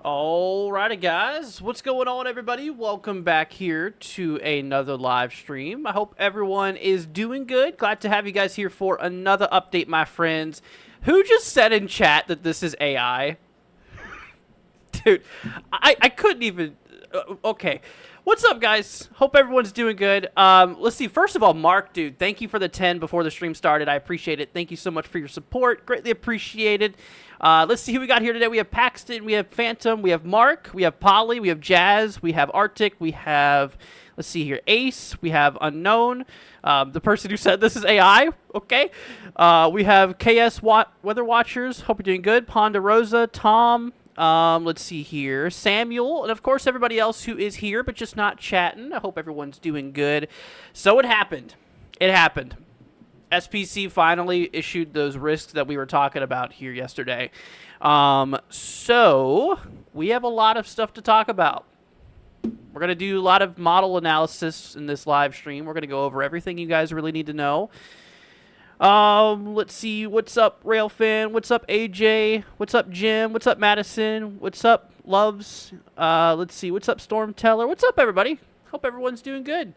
Alrighty guys, what's going on everybody? Welcome back here to another live stream. I hope everyone is doing good. Glad to have you guys here for another update, my friends. Who just said in chat that this is AI? Dude, I couldn't even... okay. What's up, guys? Hope everyone's doing good. Let's see. First of all, Mark, dude, thank you for the 10 before the stream started. I appreciate it. Thank you so much for your support. Greatly appreciated. Let's see who we got here today. We have Paxton, we have Phantom, we have Mark, we have Polly, we have Jazz, we have Arctic, we have, let's see here, Ace, we have Unknown, the person who said this is AI, okay. We have KS Weather Watchers, hope you're doing good, Ponderosa, Tom, let's see here, Samuel, and of course everybody else who is here but just not chatting. I hope everyone's doing good. So it happened. It happened. SPC finally issued those risks that we were talking about here yesterday. So we have a lot of stuff to talk about. We're going to do a lot of model analysis in this live stream. We're going to go over everything you guys really need to know. Let's see. What's up, Railfan? What's up, AJ? What's up, Jim? What's up, Madison? What's up, Loves? Let's see. What's up, Stormteller? What's up, everybody? Hope everyone's doing good.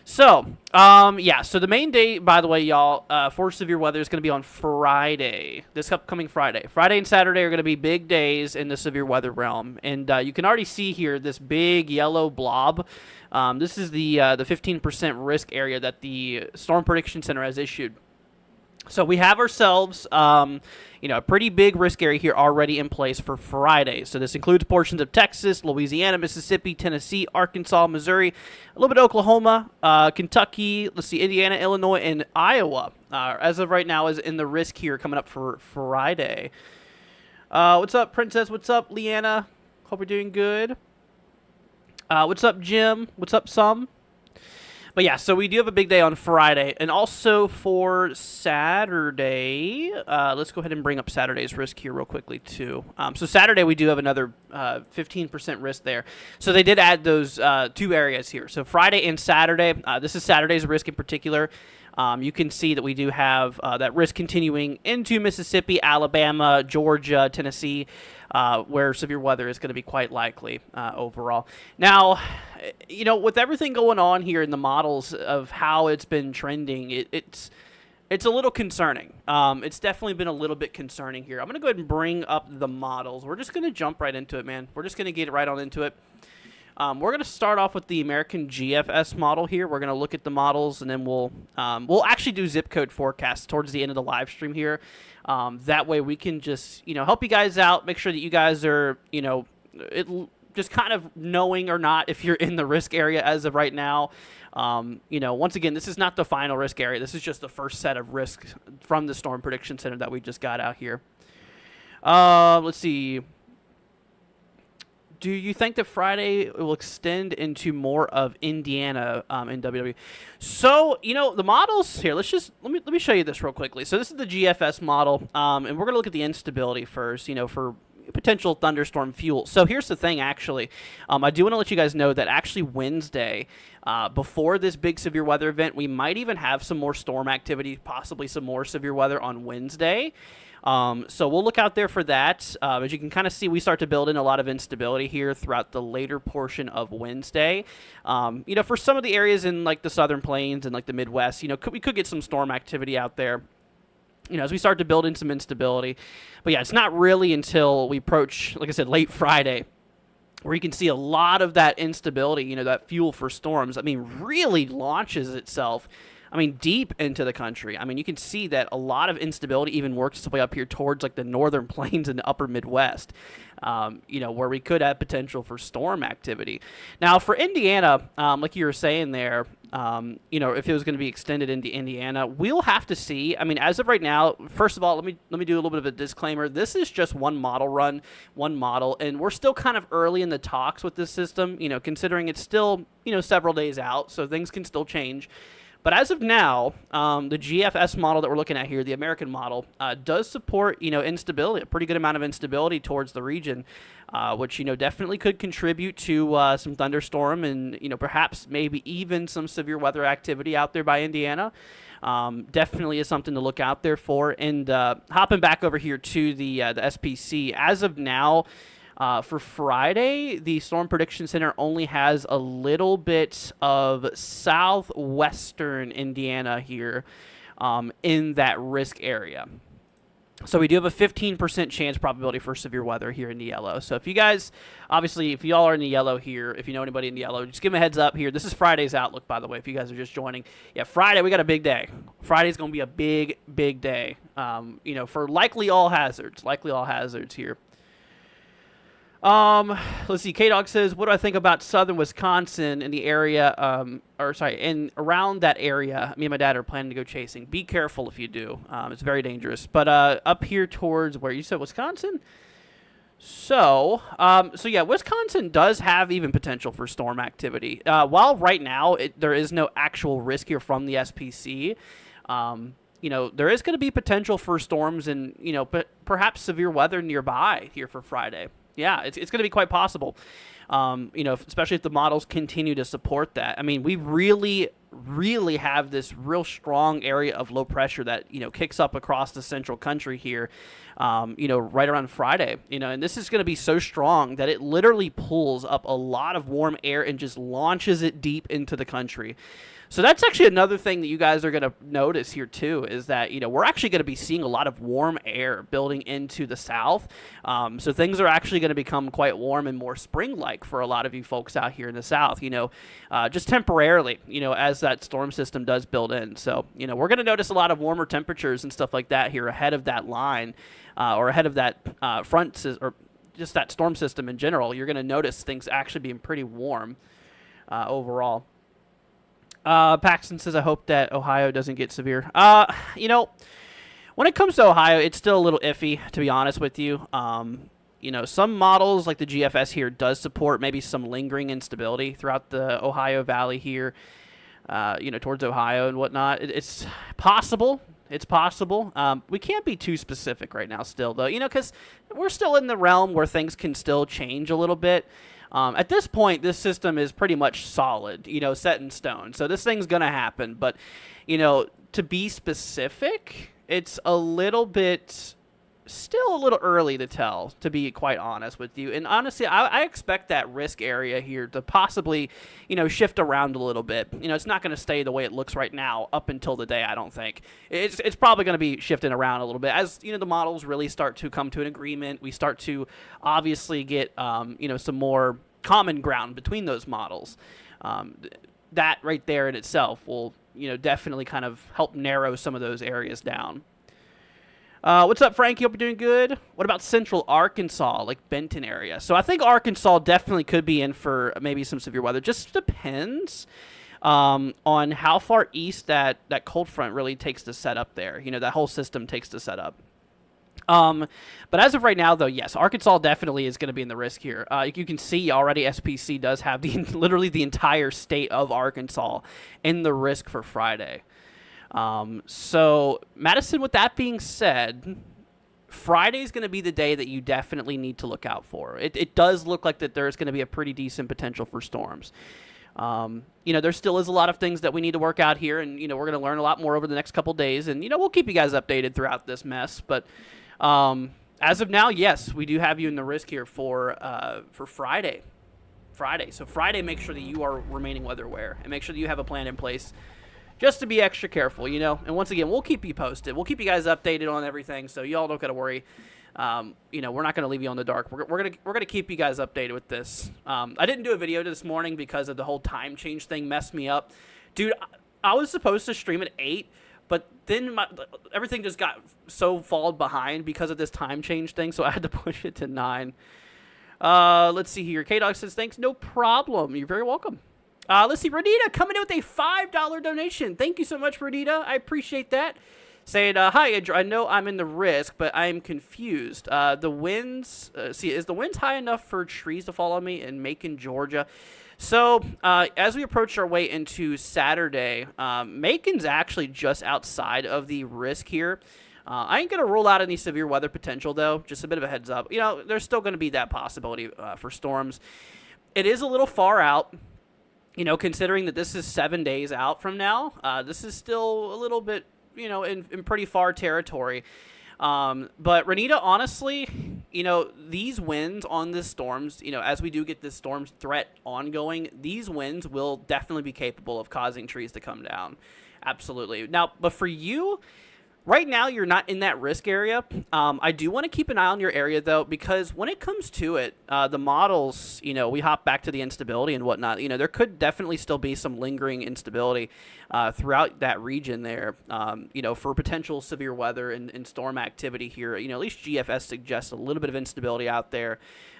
So, yeah, so the main day, by the way, y'all, for severe weather is going to be on Friday, this upcoming Friday. Friday and Saturday are going to be big days in the severe weather realm, and you can already see here this big yellow blob. This is the 15% risk area that the Storm Prediction Center has issued. So we have ourselves, you know, a pretty big risk area here already in place for Friday. So this includes portions of Texas, Louisiana, Mississippi, Tennessee, Arkansas, Missouri, a little bit of Oklahoma, Kentucky, let's see, Indiana, Illinois, and Iowa. As of right now is in the risk here coming up for Friday. What's up, Princess? What's up, Leanna? Hope you're doing good. What's up, Jim? What's up, Some? But yeah, so we do have a big day on Friday. And also for Saturday, let's go ahead and bring up Saturday's risk here real quickly too. So Saturday we do have another 15% risk there. So they did add those two areas here. So Friday and Saturday, this is Saturday's risk in particular. You can see that we do have that risk continuing into Mississippi, Alabama, Georgia, Tennessee, where severe weather is going to be quite likely overall. Now, you know, with everything going on here in the models of how it's been trending, it's a little concerning. It's definitely been a little bit concerning here. I'm going to go ahead and bring up the models. We're just going to jump right into it, man. We're just going to get right on into it. We're going to start off with the American GFS model here. We're going to look at the models, and then we'll actually do zip code forecasts towards the end of the live stream here. That way we can just, you know, help you guys out, make sure that you guys are, you know, just kind of knowing or not if you're in the risk area as of right now. You know, once again, this is not the final risk area. This is just the first set of risks from the Storm Prediction Center that we just got out here. Let's see. do you think that Friday will extend into more of Indiana in WWE? So, the models here, let me show you this real quickly. So this is the GFS model, and we're going to look at the instability first, for potential thunderstorm fuel. So here's the thing, actually. I do want to let you guys know that actually Wednesday, before this big severe weather event, we might even have some more storm activity, possibly some more severe weather on Wednesday. So we'll look out there for that. As you can kind of see, we start to build in a lot of instability here throughout the later portion of Wednesday. For some of the areas in like the southern plains and like the Midwest, we could get some storm activity out there, as we start to build in some instability. But yeah, it's not really until we approach, like I said, late Friday, where you can see a lot of that instability, that fuel for storms, really launches itself, deep into the country. You can see that a lot of instability even works its way up here towards like the northern plains and the upper Midwest, where we could have potential for storm activity. Now, for Indiana, like you were saying there, if it was going to be extended into Indiana, we'll have to see. As of right now, first of all, let me do a little bit of a disclaimer. This is just one model run, one model, and we're still kind of early in the talks with this system, considering it's still, several days out, so things can still change. But as of now, the GFS model that we're looking at here, the American model, does support, instability, a pretty good amount of instability towards the region, which, definitely could contribute to some thunderstorm and, perhaps maybe even some severe weather activity out there by Indiana. Definitely is something to look out there for. And hopping back over here to the SPC, as of now, for Friday, the Storm Prediction Center only has a little bit of southwestern Indiana here in that risk area. So we do have a 15% chance probability for severe weather here in the yellow. So if you guys, obviously, if y'all are in the yellow here, if you know anybody in the yellow, just give them a heads up here. This is Friday's outlook, by the way, if you guys are just joining. Yeah, Friday, we got a big day. Friday's going to be a big, big day, for likely all hazards here. Let's see. K-Dog says, what do I think about southern Wisconsin in the area, in around that area? Me and my dad are planning to go chasing. Be careful if you do. It's very dangerous. But up here towards where you said Wisconsin? So yeah, Wisconsin does have even potential for storm activity. While right now there is no actual risk here from the SPC, there is going to be potential for storms and, perhaps severe weather nearby here for Friday. Yeah, it's going to be quite possible, especially if the models continue to support that. We really, really have this real strong area of low pressure that, kicks up across the central country here, right around Friday, and this is going to be so strong that it literally pulls up a lot of warm air and just launches it deep into the country. So that's actually another thing that you guys are going to notice here too, is that, we're actually going to be seeing a lot of warm air building into the south. So things are actually going to become quite warm and more spring-like for a lot of you folks out here in the south, just temporarily, as that storm system does build in. So, we're going to notice a lot of warmer temperatures and stuff like that here ahead of that line, or ahead of that or just that storm system in general. You're going to notice things actually being pretty warm overall. Paxton says, I hope that Ohio doesn't get severe. When it comes to Ohio, it's still a little iffy, to be honest with you. Some models like the GFS here does support maybe some lingering instability throughout the Ohio Valley here, towards Ohio and whatnot. It's possible. It's possible. We can't be too specific right now still, though, because we're still in the realm where things can still change a little bit. At this point, this system is pretty much solid, set in stone. So this thing's going to happen. But, to be specific, it's a little bit, still a little early to tell, to be quite honest with you. And honestly, I expect that risk area here to possibly, shift around a little bit. It's not going to stay the way it looks right now up until the day, I don't think. It's probably going to be shifting around a little bit as, the models really start to come to an agreement. We start to obviously get, some more common ground between those models. That right there in itself will, definitely kind of help narrow some of those areas down. What's up, Frankie? Hope you're doing good. What about central Arkansas, like Benton area? So I think Arkansas definitely could be in for maybe some severe weather. Just depends on how far east that cold front really takes to set up there. That whole system takes to set up. But as of right now, though, yes, Arkansas definitely is going to be in the risk here. You can see already SPC does have literally the entire state of Arkansas in the risk for Friday. So, Madison, with that being said, Friday is going to be the day that you definitely need to look out for. It does look like that there's going to be a pretty decent potential for storms. There still is a lot of things that we need to work out here, and, we're going to learn a lot more over the next couple days, and, we'll keep you guys updated throughout this mess. But as of now, yes, we do have you in the risk here for Friday. So Friday, make sure that you are remaining weather aware, and make sure that you have a plan in place just to be extra careful, And once again, we'll keep you posted. We'll keep you guys updated on everything, so y'all don't got to worry. We're not going to leave you on the dark. We're gonna keep you guys updated with this. I didn't do a video this morning because of the whole time change thing messed me up, dude. I was supposed to stream at 8, but then everything just got so fallen behind because of this time change thing, so I had to push it to 9. Let's see here. K-Dog says thanks, no problem. You're very welcome. Let's see, Renita coming in with a $5 donation. Thank you so much, Renita. I appreciate that. Saying, hi, Andrew. I know I'm in the risk, but I'm confused. The winds, is the winds high enough for trees to fall on me in Macon, Georgia? So, as we approach our way into Saturday, Macon's actually just outside of the risk here. I ain't going to rule out any severe weather potential, though. Just a bit of a heads up. There's still going to be that possibility for storms. It is a little far out. Considering that this is 7 days out from now, this is still a little bit, in pretty far territory. But Renita, honestly, these winds on this storms, as we do get this storm threat ongoing, these winds will definitely be capable of causing trees to come down. Absolutely. Now, but for you, right now, you're not in that risk area. I do want to keep an eye on your area, though, because when it comes to it, the models, we hop back to the instability and whatnot. There could definitely still be some lingering instability throughout that region there, for potential severe weather and storm activity here. At least GFS suggests a little bit of instability out there.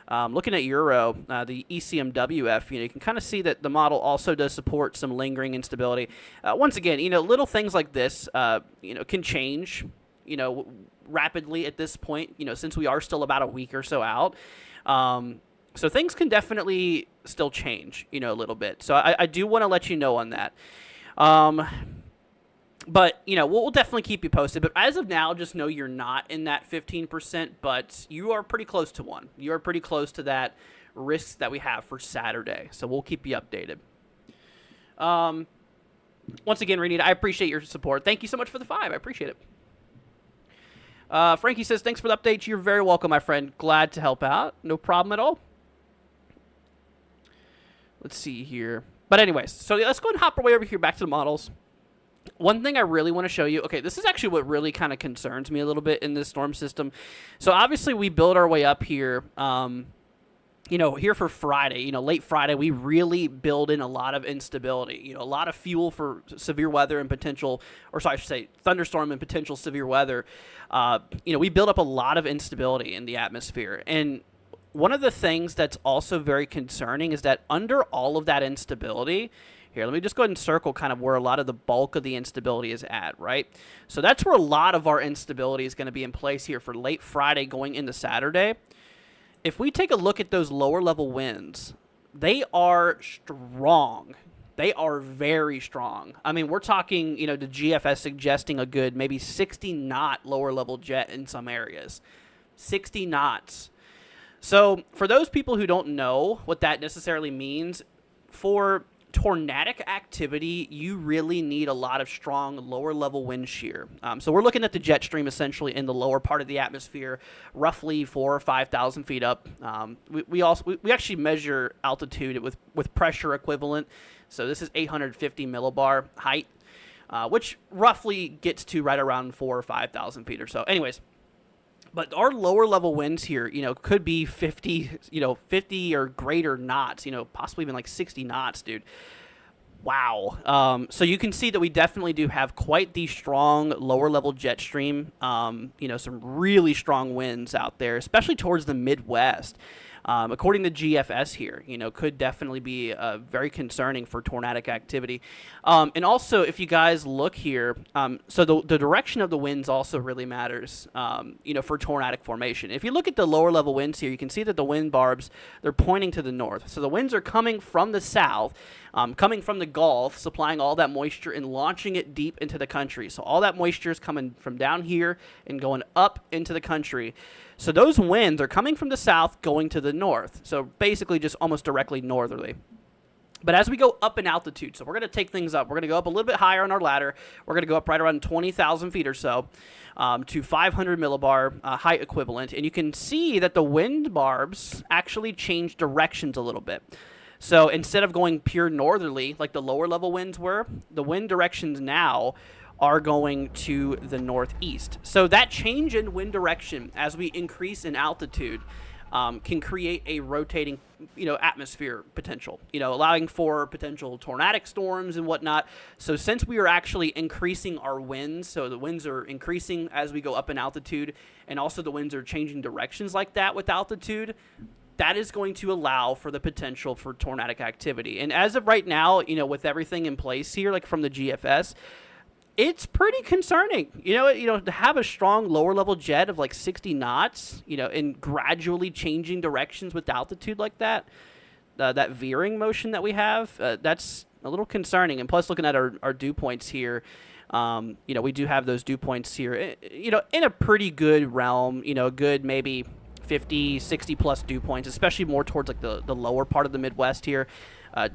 Looking at Euro, the ECMWF, you can kind of see that the model also does support some lingering instability. Once again, little things like this, can change, rapidly at this point, since we are still about a week or so out. So things can definitely still change, a little bit. So I do want to let you know on that. But, we'll definitely keep you posted. But as of now, just know you're not in that 15%, but you are pretty close to one. You are pretty close to that risk that we have for Saturday. So we'll keep you updated. Once again, Renita, I appreciate your support. Thank you so much for the 5. I appreciate it. Frankie says, thanks for the update. You're very welcome, my friend. Glad to help out. No problem at all. Let's see here. But anyways, so let's go and hop our way over here back to the models. One thing I really want to show you, okay, this is actually what really kind of concerns me a little bit in this storm system. So obviously we build our way up here, here for Friday, late Friday, we really build in a lot of instability, a lot of fuel for severe weather and potential, or sorry, I should say thunderstorm and potential severe weather. We build up a lot of instability in the atmosphere. And one of the things that's also very concerning is that under all of that instability, here, let me just go ahead and circle kind of where a lot of the bulk of the instability is at, right? So that's where a lot of our instability is going to be in place here for late Friday going into Saturday. If we take a look at those lower level winds, they are strong. They are very strong. I mean, we're talking, the GFS suggesting a good maybe 60 knot lower level jet in some areas. 60 knots. So for those people who don't know what that necessarily means, for tornadic activity, you really need a lot of strong lower level wind shear. So we're looking at the jet stream essentially in the lower part of the atmosphere, roughly 4,000 or 5,000 feet up. We actually measure altitude with pressure equivalent. So this is 850 millibar height, which roughly gets to right around 4,000 or 5,000 feet or so. Anyways. But our lower level winds here, could be 50, 50 or greater knots, possibly even like 60 knots, dude. Wow. So you can see that we definitely do have quite the strong lower level jet stream, some really strong winds out there, especially towards the Midwest. according to GFS here, could definitely be very concerning for tornadic activity. And also, if you guys look here, so the direction of the winds also really matters, for tornadic formation. If you look at the lower level winds here, you can see that the wind barbs, they're pointing to the north. So the winds are coming from the south, coming from the Gulf, supplying all that moisture and launching it deep into the country. So all that moisture is coming from down here and going up into the country. So those winds are coming from the south, going to the north. So basically just almost directly northerly. But as we go up in altitude, so we're going to take things up. We're going to go up a little bit higher on our ladder. We're going to go up right around 20,000 feet or so to 500 millibar height equivalent. And you can see that the wind barbs actually change directions a little bit. So instead of going pure northerly like the lower level winds were, the wind directions now are going to the northeast. So that change in wind direction as we increase in altitude can create a rotating, atmosphere potential, allowing for potential tornadic storms and whatnot. So since we are actually increasing our winds, so the winds are increasing as we go up in altitude, and also the winds are changing directions like that with altitude, that is going to allow for the potential for tornadic activity. And as of right now, with everything in place here, like from the GFS, it's pretty concerning, to have a strong lower level jet of like 60 knots, and gradually changing directions with altitude like that, that veering motion that we have, that's a little concerning. And plus looking at our dew points here, we do have those dew points here, in a pretty good realm, good maybe 50, 60 plus dew points, especially more towards like the lower part of the Midwest here,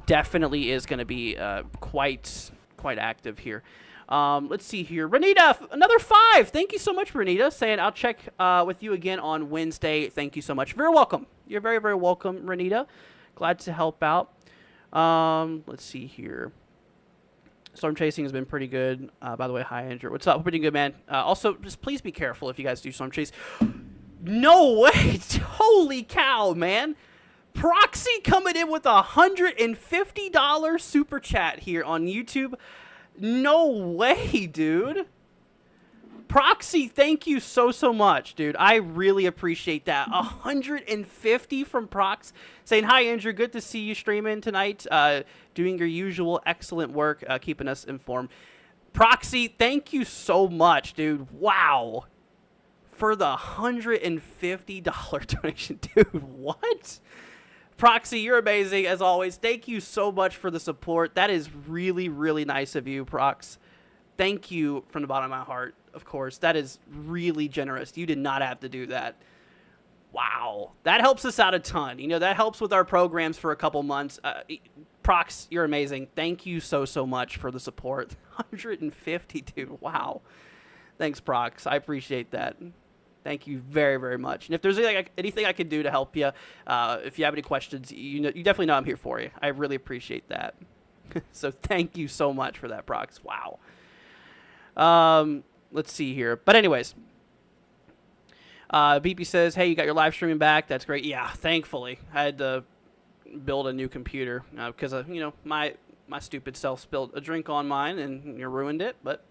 definitely is going to be quite active here. Let's see here. Renita, another 5. Thank you so much, Renita, saying I'll check with you again on Wednesday. Thank you so much. Very welcome. You're very, very welcome, Renita. Glad to help out. Let's see here. Storm chasing has been pretty good. By the way, hi, Andrew. What's up? Pretty good, man. Also, just please be careful if you guys do storm chase. No way. Holy cow, man. Proxy coming in with $150 super chat here on YouTube. No way, dude. Proxy, thank you so much, dude. I really appreciate that. 150 from Prox saying, hi, Andrew. Good to see you streaming tonight. Doing your usual excellent work, keeping us informed. Proxy, thank you so much, dude. Wow. For the $150 donation. Dude, what? Proxy, you're amazing, as always. Thank you so much for the support. That is really, really nice of you, Prox. Thank you from the bottom of my heart, of course. That is really generous. You did not have to do that. Wow. That helps us out a ton. That helps with our programs for a couple months. Prox, you're amazing. Thank you so much for the support. 150, dude. Wow. Thanks, Prox. I appreciate that. Thank you very, very much. And if there's anything I can do to help you, if you have any questions, you definitely know I'm here for you. I really appreciate that. So thank you so much for that, Prox. Wow. Let's see here. But anyways, BP says, hey, you got your live streaming back. That's great. Yeah, thankfully. I had to build a new computer because, my stupid self spilled a drink on mine and you ruined it. But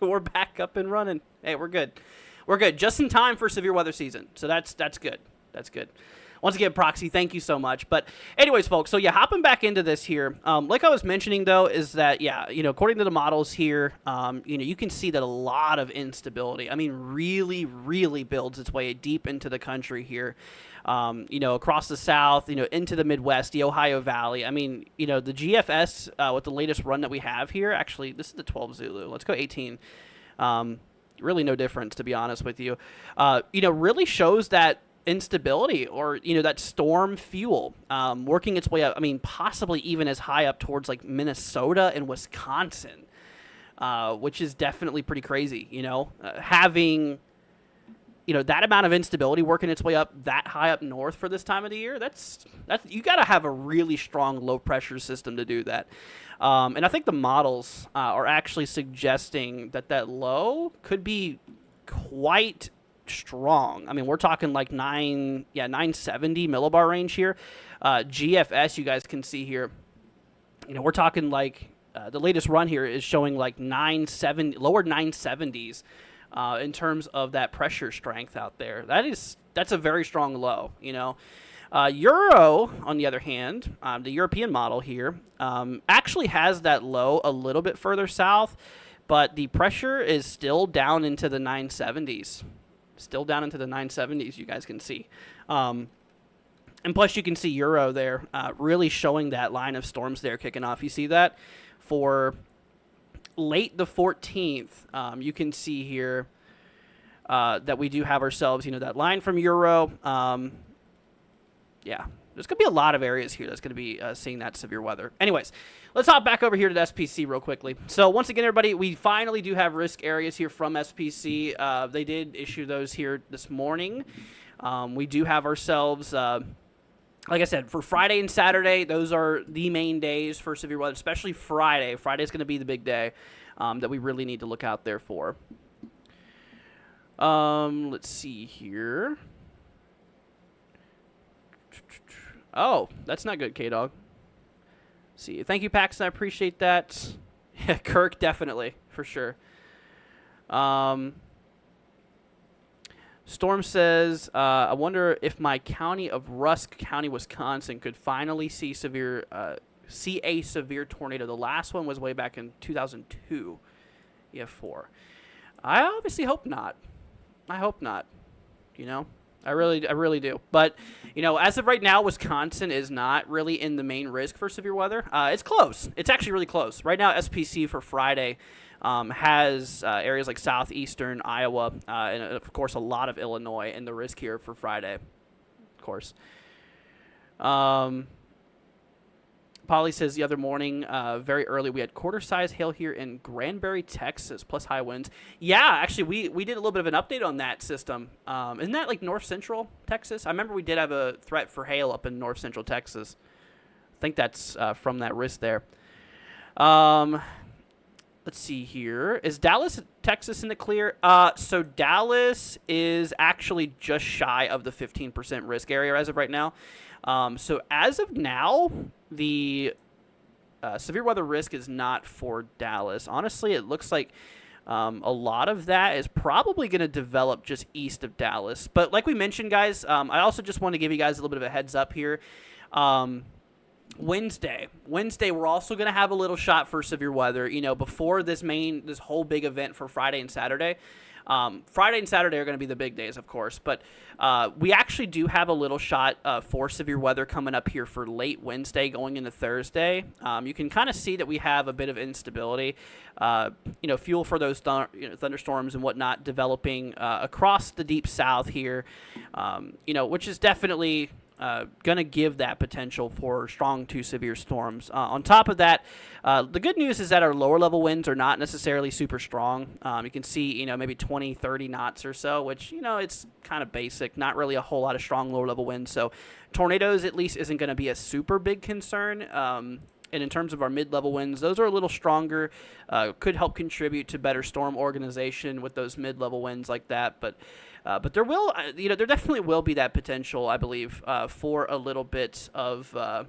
we're back up and running. Hey, we're good. We're good. Just in time for severe weather season. So that's good. That's good. Once again, Proxy, thank you so much. But anyways, folks, so yeah, hopping back into this here, like I was mentioning, though, is that, yeah, according to the models here, you can see that a lot of instability, really, really builds its way deep into the country here, across the South, into the Midwest, the Ohio Valley. The GFS, with the latest run that we have here, actually, this is the 12 Zulu. Let's go 18. Really no difference, to be honest with you. Really shows that instability or, that storm fuel working its way up. Possibly even as high up towards like Minnesota and Wisconsin, which is definitely pretty crazy, having, that amount of instability working its way up that high up north for this time of the year. That's you got to have a really strong low pressure system to do that. And I think the models are actually suggesting that low could be quite strong. We're talking like 970 millibar range here. GFS, you guys can see here, we're talking like the latest run here is showing like 970, lower 970s in terms of that pressure strength out there. That's a very strong low, Euro, on the other hand, the European model here, actually has that low a little bit further south, but the pressure is still down into the 970s. Still down into the 970s, you guys can see. And plus, you can see Euro there really showing that line of storms there kicking off. You see that? For late the 14th, you can see here that we do have ourselves, that line from Euro. Yeah, there's going to be a lot of areas here that's going to be seeing that severe weather. Anyways, let's hop back over here to the SPC real quickly. So once again, everybody, we finally do have risk areas here from SPC. They did issue those here this morning. We do have ourselves, like I said, for Friday and Saturday, those are the main days for severe weather, especially Friday. Friday's going to be the big day that we really need to look out there for. Let's see here. Oh, that's not good, K-Dog. See, thank you, Paxton. I appreciate that. Yeah, Kirk, definitely, for sure. Storm says, I wonder if my county of Rusk County, Wisconsin, could finally see a severe tornado. The last one was way back in 2002. EF4. I obviously hope not. I hope not. I really do. But, as of right now, Wisconsin is not really in the main risk for severe weather. It's close. It's actually really close. Right now, SPC for Friday has areas like southeastern Iowa and, of course, a lot of Illinois in the risk here for Friday, of course. Polly says the other morning, very early, we had quarter-size hail here in Granbury, Texas, plus high winds. Yeah, actually, we did a little bit of an update on that system. Isn't that like north-central Texas? I remember we did have a threat for hail up in north-central Texas. I think that's from that risk there. Let's see here. Is Dallas, Texas in the clear? So Dallas is actually just shy of the 15% risk area as of right now. So as of now, the severe weather risk is not for Dallas. Honestly, it looks like a lot of that is probably going to develop just east of Dallas. But like we mentioned, guys, I also just want to give you guys a little bit of a heads up here. Wednesday, we're also going to have a little shot for severe weather, before this whole big event for Friday and Saturday. Friday and Saturday are going to be the big days, of course, but we actually do have a little shot for severe weather coming up here for late Wednesday going into Thursday. You can kind of see that we have a bit of instability, fuel for those thunderstorms and whatnot developing across the deep south here, which is definitely going to give that potential for strong to severe storms. On top of that, the good news is that our lower level winds are not necessarily super strong. You can see, maybe 20, 30 knots or so, which, it's kind of basic, not really a whole lot of strong lower level winds. So tornadoes at least isn't going to be a super big concern. And in terms of our mid-level winds, those are a little stronger, could help contribute to better storm organization with those mid-level winds like that. But there will, there definitely will be that potential, I believe, for a little bit of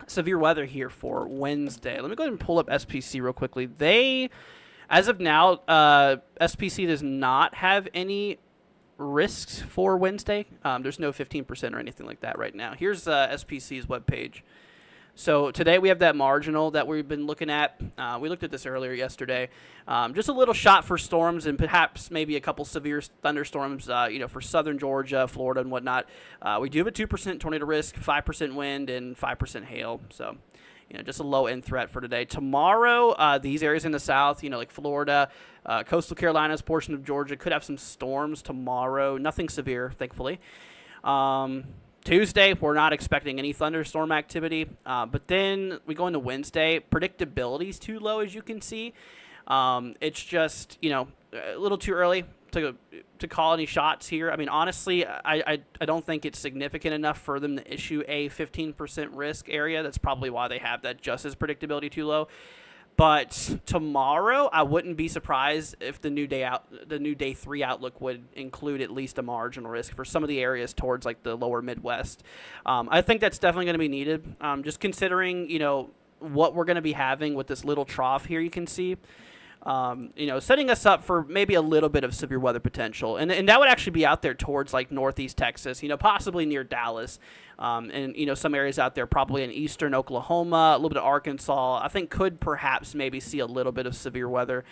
severe weather here for Wednesday. Let me go ahead and pull up SPC real quickly. As of now, SPC does not have any risks for Wednesday. There's no 15% or anything like that right now. Here's SPC's webpage. So today we have that marginal that we've been looking at. We looked at this earlier yesterday. Just a little shot for storms and perhaps maybe a couple severe thunderstorms, for southern Georgia, Florida, and whatnot. We do have a 2% tornado risk, 5% wind, and 5% hail. So, just a low-end threat for today. Tomorrow, these areas in the south, like Florida, coastal Carolinas, portion of Georgia, could have some storms tomorrow. Nothing severe, thankfully. Tuesday, we're not expecting any thunderstorm activity, but then we go into Wednesday. Predictability is too low, as you can see. It's just, a little too early to call any shots here. I mean, honestly, I don't think it's significant enough for them to issue a 15% risk area. That's probably why they have that just as predictability too low. But tomorrow, I wouldn't be surprised if the new day 3 outlook would include at least a marginal risk for some of the areas towards like the lower Midwest. I think that's definitely going to be needed. Just considering, what we're going to be having with this little trough here, you can see. Setting us up for maybe a little bit of severe weather potential. And that would actually be out there towards like northeast Texas, possibly near Dallas. And some areas out there probably in eastern Oklahoma, a little bit of Arkansas, I think could perhaps maybe see a little bit of severe weather.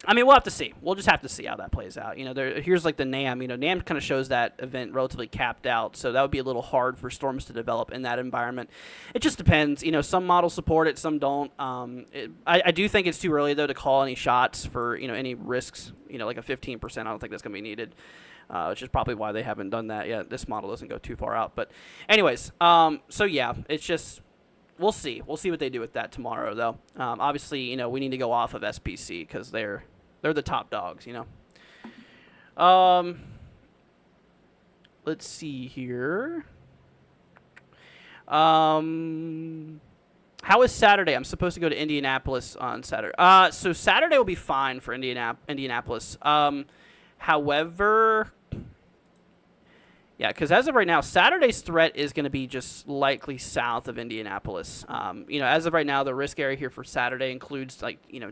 We'll have to see. We'll just have to see how that plays out. Here's like the NAM. NAM kind of shows that event relatively capped out, so that would be a little hard for storms to develop in that environment. It just depends. Some models support it, some don't. I do think it's too early, though, to call any shots for, any risks, like a 15%. I don't think that's going to be needed, which is probably why they haven't done that yet. This model doesn't go too far out. But anyways, so yeah, it's just... We'll see. We'll see what they do with that tomorrow, though. Obviously, we need to go off of SPC because they're the top dogs, Let's see here. How is Saturday? I'm supposed to go to Indianapolis on Saturday. So Saturday will be fine for Indianapolis. However... Yeah, because as of right now, Saturday's threat is going to be just likely south of Indianapolis. As of right now, the risk area here for Saturday includes,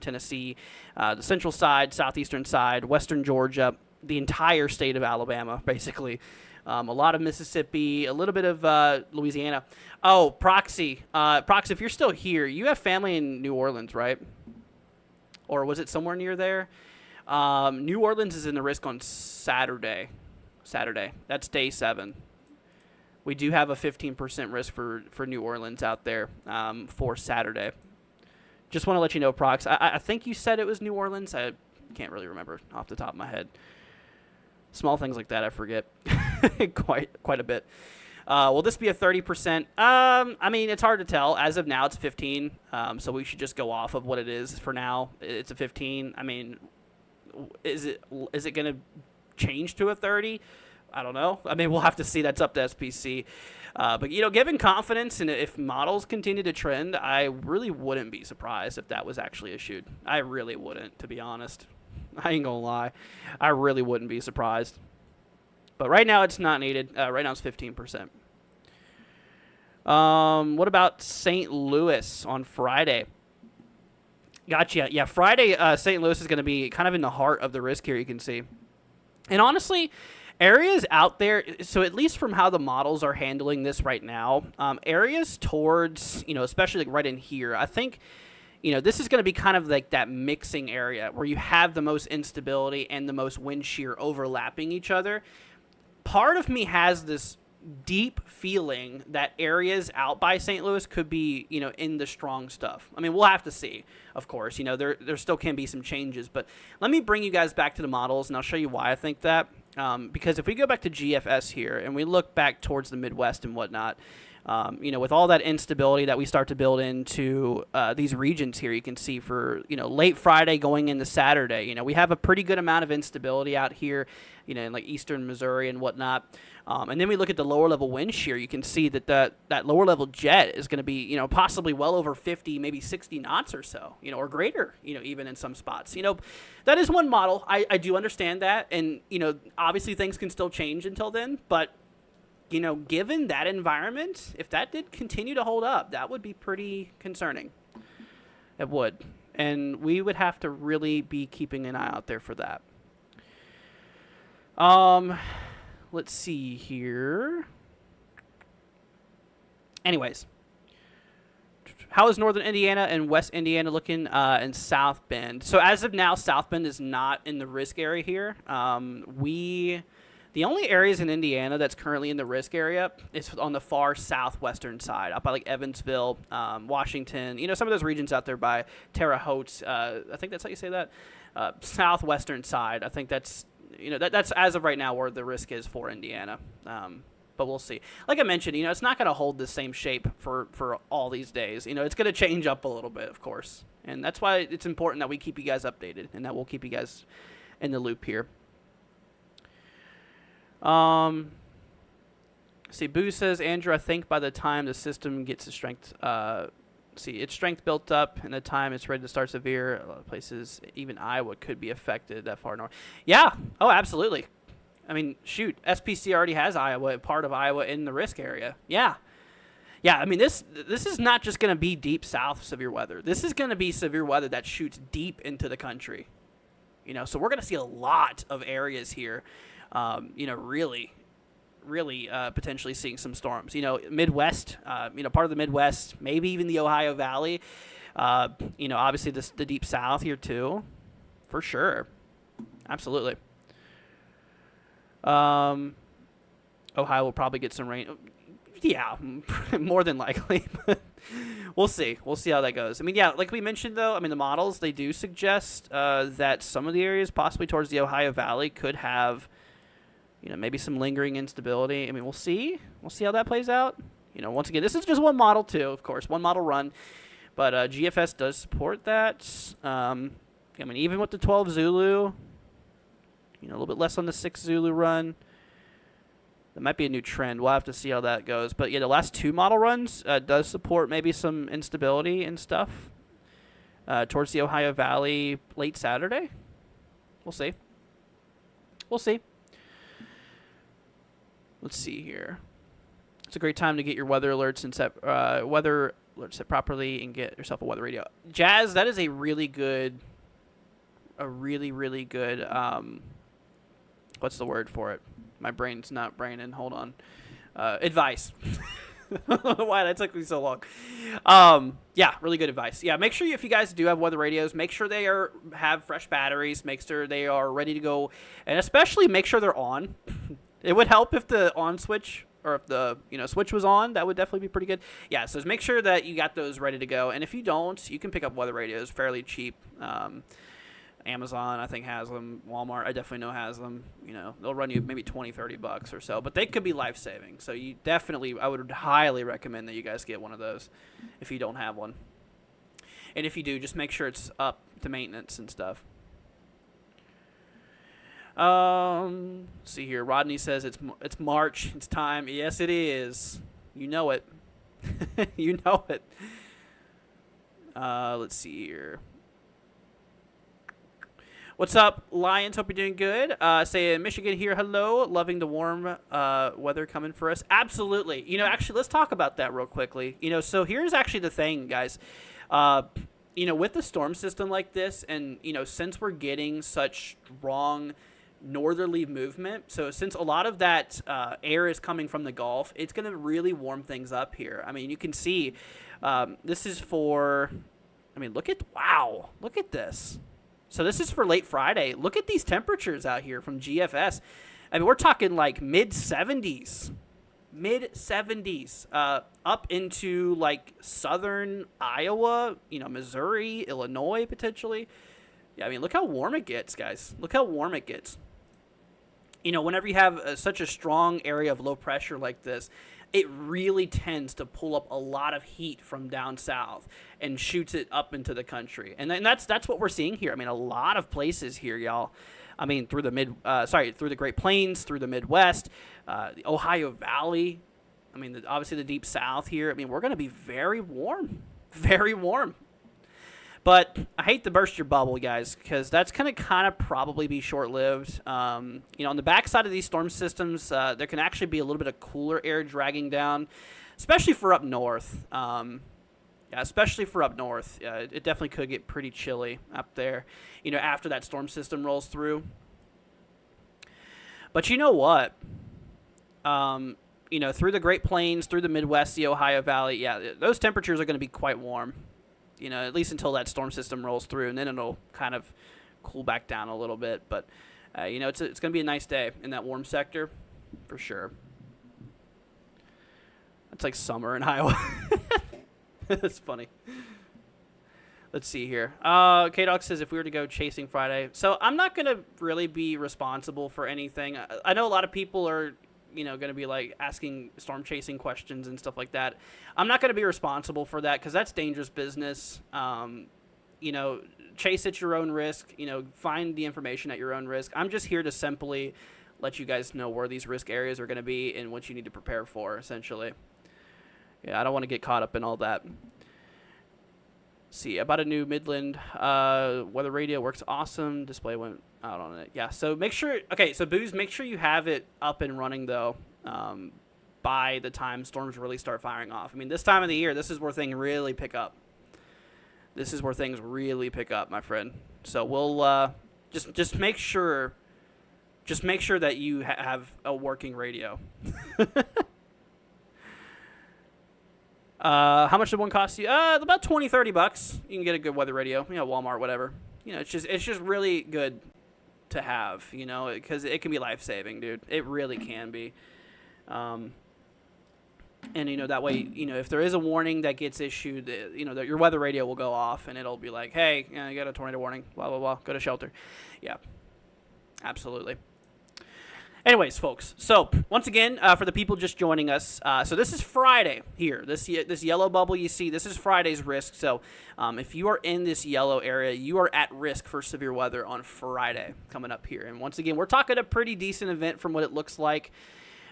Tennessee, the central side, southeastern side, western Georgia, the entire state of Alabama, basically. A lot of Mississippi, a little bit of Louisiana. Oh, Proxy. Proxy, if you're still here, you have family in New Orleans, right? Or was it somewhere near there? New Orleans is in the risk on Saturday. That's day 7. We do have a 15% risk for New Orleans out there for Saturday. Just want to let you know, Prox. I think you said it was New Orleans. I can't really remember off the top of my head. Small things like that I forget quite a bit. Will this be a 30%? It's hard to tell. As of now, it's 15. So we should just go off of what it is for now. It's a 15. Is it going to change to a 30? I don't know. We'll have to see. That's up to SPC. But given confidence and if models continue to trend, I really wouldn't be surprised if that was actually issued. I really wouldn't, to be honest. I ain't gonna lie. I really wouldn't be surprised. But right now it's not needed. Right now it's 15%. What about St. Louis on Friday? Gotcha. Yeah, Friday, St. Louis is going to be kind of in the heart of the risk here, you can see. And honestly, areas out there, so at least from how the models are handling this right now, areas towards, especially like right in here, I think, this is going to be kind of like that mixing area where you have the most instability and the most wind shear overlapping each other. Part of me has this deep feeling that areas out by St. Louis could be, in the strong stuff. We'll have to see, of course. There still can be some changes. But let me bring you guys back to the models, and I'll show you why I think that. Because if we go back to GFS here and we look back towards the Midwest and whatnot, with all that instability that we start to build into these regions here, you can see for, late Friday going into Saturday, we have a pretty good amount of instability out here, in like eastern Missouri and whatnot. And then we look at the lower level wind shear, you can see that lower level jet is going to be, possibly well over 50, maybe 60 knots or so, or greater, even in some spots. That is one model. I do understand that. And, obviously things can still change until then, but given that environment, if that did continue to hold up, that would be pretty concerning. It would. And we would have to really be keeping an eye out there for that. Let's see here. Anyways. How is Northern Indiana and West Indiana looking in South Bend? So as of now, South Bend is not in the risk area here. The only areas in Indiana that's currently in the risk area is on the far southwestern side, up by like Evansville, Washington, some of those regions out there by Terre Haute. I think that's how you say that. Southwestern side. I think that's, that's as of right now where the risk is for Indiana. But we'll see. Like I mentioned, it's not going to hold the same shape for all these days. It's going to change up a little bit, of course. And that's why it's important that we keep you guys updated and that we'll keep you guys in the loop here. See, Boo says, Andrew, I think by the time the system gets its strength, its strength built up and the time it's ready to start severe, a lot of places, even Iowa, could be affected that far north. Yeah. Oh, absolutely. Shoot, SPC already has Iowa, part of Iowa in the risk area. Yeah. Yeah, I mean, this is not just going to be deep south severe weather. This is going to be severe weather that shoots deep into the country. So we're going to see a lot of areas here, really potentially seeing some storms. Midwest, part of the Midwest, maybe even the Ohio Valley. Obviously the deep south here too, for sure. Absolutely. Ohio will probably get some rain. Yeah, more than likely. We'll see. We'll see how that goes. I mean, yeah, like we mentioned, though, the models, they do suggest that some of the areas possibly towards the Ohio Valley could have, maybe some lingering instability. I mean, we'll see. We'll see how that plays out. Once again, this is just one model, too, of course, one model run. But GFS does support that. Even with the 12 Zulu, a little bit less on the 6 Zulu run. That might be a new trend. We'll have to see how that goes. But, yeah, the last 2 model runs does support maybe some instability and stuff towards the Ohio Valley late Saturday. We'll see. We'll see. Let's see here. It's a great time to get your weather alerts and set weather alerts set properly and get yourself a weather radio. Jazz, that is a really good, what's the word for it? My brain's not braining. Hold on. Advice. Why that took me so long. Yeah, really good advice. Yeah, make sure if you guys do have weather radios, make sure they have fresh batteries. Make sure they are ready to go, and especially make sure they're on. It would help if the on switch or if the switch was on. That would definitely be pretty good. Yeah, so just make sure that you got those ready to go. And if you don't, you can pick up weather radios fairly cheap. Amazon, I think, has them. Walmart, I definitely know, has them. They'll run you maybe $20-$30 or so, but they could be life-saving. So I would highly recommend that you guys get one of those if you don't have one. And if you do, just make sure it's up to maintenance and stuff. See here. Rodney says it's March. It's time. Yes, it is. You know it. You know it. Let's see here. What's up, Lions? Hope you're doing good. Say in Michigan here, hello. Loving the warm weather coming for us. Absolutely. Actually, let's talk about that real quickly. So here's actually the thing, guys. With the storm system like this, and, since we're getting such strong northerly movement, so since a lot of that air is coming from the Gulf, it's going to really warm things up here. You can see this is for, look at this. So this is for late Friday. Look at these temperatures out here from GFS. We're talking like mid-70s. Up into like southern Iowa, Missouri, Illinois potentially. Yeah, look how warm it gets, guys. Look how warm it gets. Whenever you have such a strong area of low pressure like this, it really tends to pull up a lot of heat from down south and shoots it up into the country. And then that's what we're seeing here. A lot of places here, y'all. Through the Great Plains, through the Midwest, the Ohio Valley. Obviously the deep south here. We're going to be very warm. Very warm. But I hate to burst your bubble, guys, because that's going to kind of probably be short-lived. On the backside of these storm systems, there can actually be a little bit of cooler air dragging down, especially for up north. Especially for up north. It definitely could get pretty chilly up there, after that storm system rolls through. But you know what? Through the Great Plains, through the Midwest, the Ohio Valley, yeah, those temperatures are going to be quite warm. At least until that storm system rolls through, and then it'll kind of cool back down a little bit. But, it's going to be a nice day in that warm sector, for sure. It's like summer in Iowa. That's funny. Let's see here. K-Dog says if we were to go chasing Friday. So I'm not going to really be responsible for anything. I know a lot of people are going to be like asking storm chasing questions and stuff like that. I'm not going to be responsible for that because that's dangerous business. Chase at your own risk, find the information at your own risk. I'm just here to simply let you guys know where these risk areas are going to be and what you need to prepare for, essentially. Yeah, I don't want to get caught up in all that. See, about a new Midland weather radio works awesome. Display went out on it. Yeah, so make sure, okay, so Booze, make sure you have it up and running, though, by the time storms really start firing off. I mean, this time of the year, this is where things really pick up. This is where things really pick up, my friend. So we'll just make sure that you have a working radio. How much did one cost you? About $20-$30. You can get a good weather radio, Walmart, whatever. It's just really good to have, because it can be life-saving, dude. It really can be. And, that way, if there is a warning that gets issued, that your weather radio will go off, and it'll be like, hey, you got a tornado warning, blah, blah, blah, go to shelter. Yeah, absolutely. Anyways, folks, so once again, for the people just joining us, so this is Friday here. This yellow bubble you see, this is Friday's risk. So if you are in this yellow area, you are at risk for severe weather on Friday coming up here. And once again, we're talking a pretty decent event from what it looks like.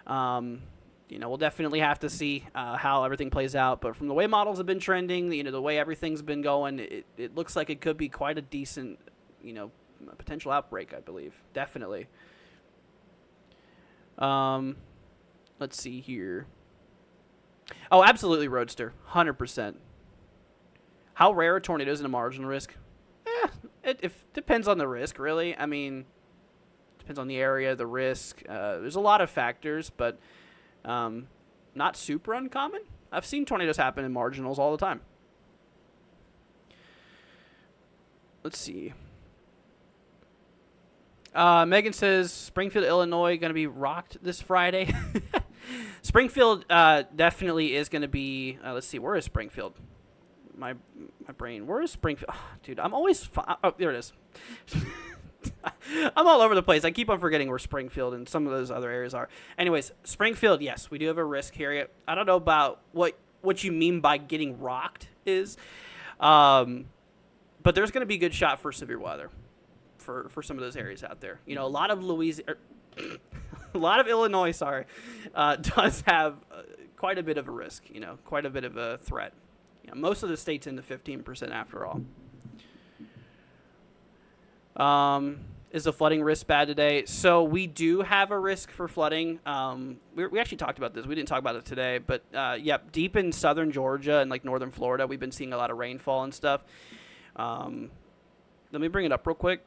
We'll definitely have to see how everything plays out. But from the way models have been trending, the way everything's been going, it looks like it could be quite a decent, potential outbreak, I believe. Definitely. Let's see here. Oh, absolutely, Roadster. 100%. How rare are tornadoes in a marginal risk? It depends on the risk, really. I mean, depends on the area, the risk. There's a lot of factors, but not super uncommon. I've seen tornadoes happen in marginals all the time. Let's see. Megan says, Springfield, Illinois, going to be rocked this Friday. Springfield definitely is going to be, let's see, where is Springfield? My brain, where is Springfield? Oh, dude, I'm always, oh, there it is. I'm all over the place. I keep on forgetting where Springfield and some of those other areas are. Anyways, Springfield, yes, we do have a risk here. I don't know about what you mean by getting rocked is, but there's going to be a good shot for severe weather. For some of those areas out there, a lot of a lot of Illinois, does have quite a bit of a risk, quite a bit of a threat. Most of the state's in the 15% after all. Is the flooding risk bad today? So we do have a risk for flooding. We actually talked about this. We didn't talk about it today, but yep, deep in southern Georgia and like northern Florida, we've been seeing a lot of rainfall and stuff. Let me bring it up real quick.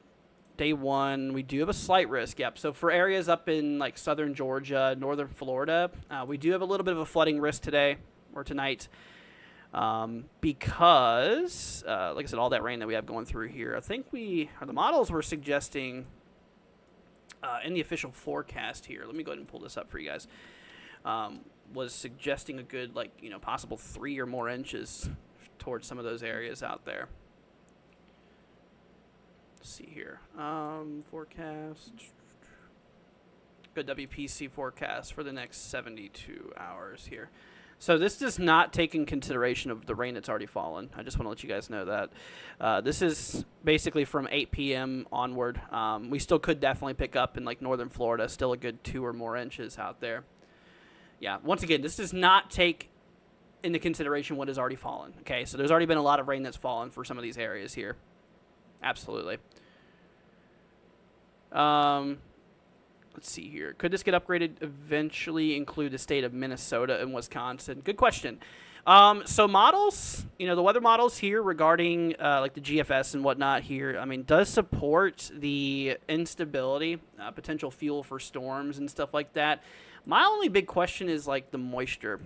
Day one, we do have a slight risk. Yep. So for areas up in like southern Georgia, northern Florida, we do have a little bit of a flooding risk today or tonight because, like I said, all that rain that we have going through here. I think the models were suggesting in the official forecast here. Let me go ahead and pull this up for you guys. Was suggesting a good possible 3 or more inches towards some of those areas out there. See here, forecast, good WPC forecast for the next 72 hours here. So this does not take in consideration of the rain that's already fallen. I just want to let you guys know that. This is basically from 8 p.m. onward. We still could definitely pick up in like northern Florida, still a good 2 or more inches out there. Yeah, once again, this does not take into consideration what has already fallen. Okay, so there's already been a lot of rain that's fallen for some of these areas here. Absolutely. Let's see here. Could this get upgraded eventually include the state of Minnesota and Wisconsin? Good question. So models, the weather models here regarding like the GFS and whatnot here, I mean, does support the instability, potential fuel for storms and stuff like that. My only big question is like the moisture.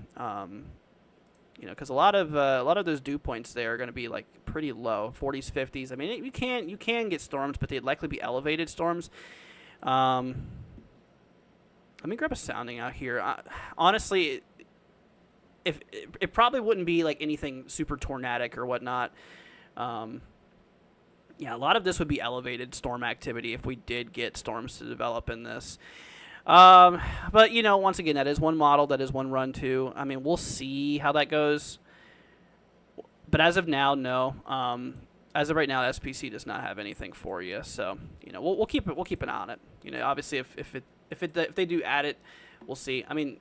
Because a lot of those dew points there are going to be like pretty low, 40s, 50s. I mean, you can get storms, but they'd likely be elevated storms. Let me grab a sounding out here. Honestly, if it probably wouldn't be like anything super tornadic or whatnot. Yeah, a lot of this would be elevated storm activity if we did get storms to develop in this. But, once again, that is one model, that is one run too. I mean, we'll see how that goes. But as of now, no. As of right now, SPC does not have anything for you. So, we'll keep an eye on it. Obviously, if they do add it, we'll see. I mean,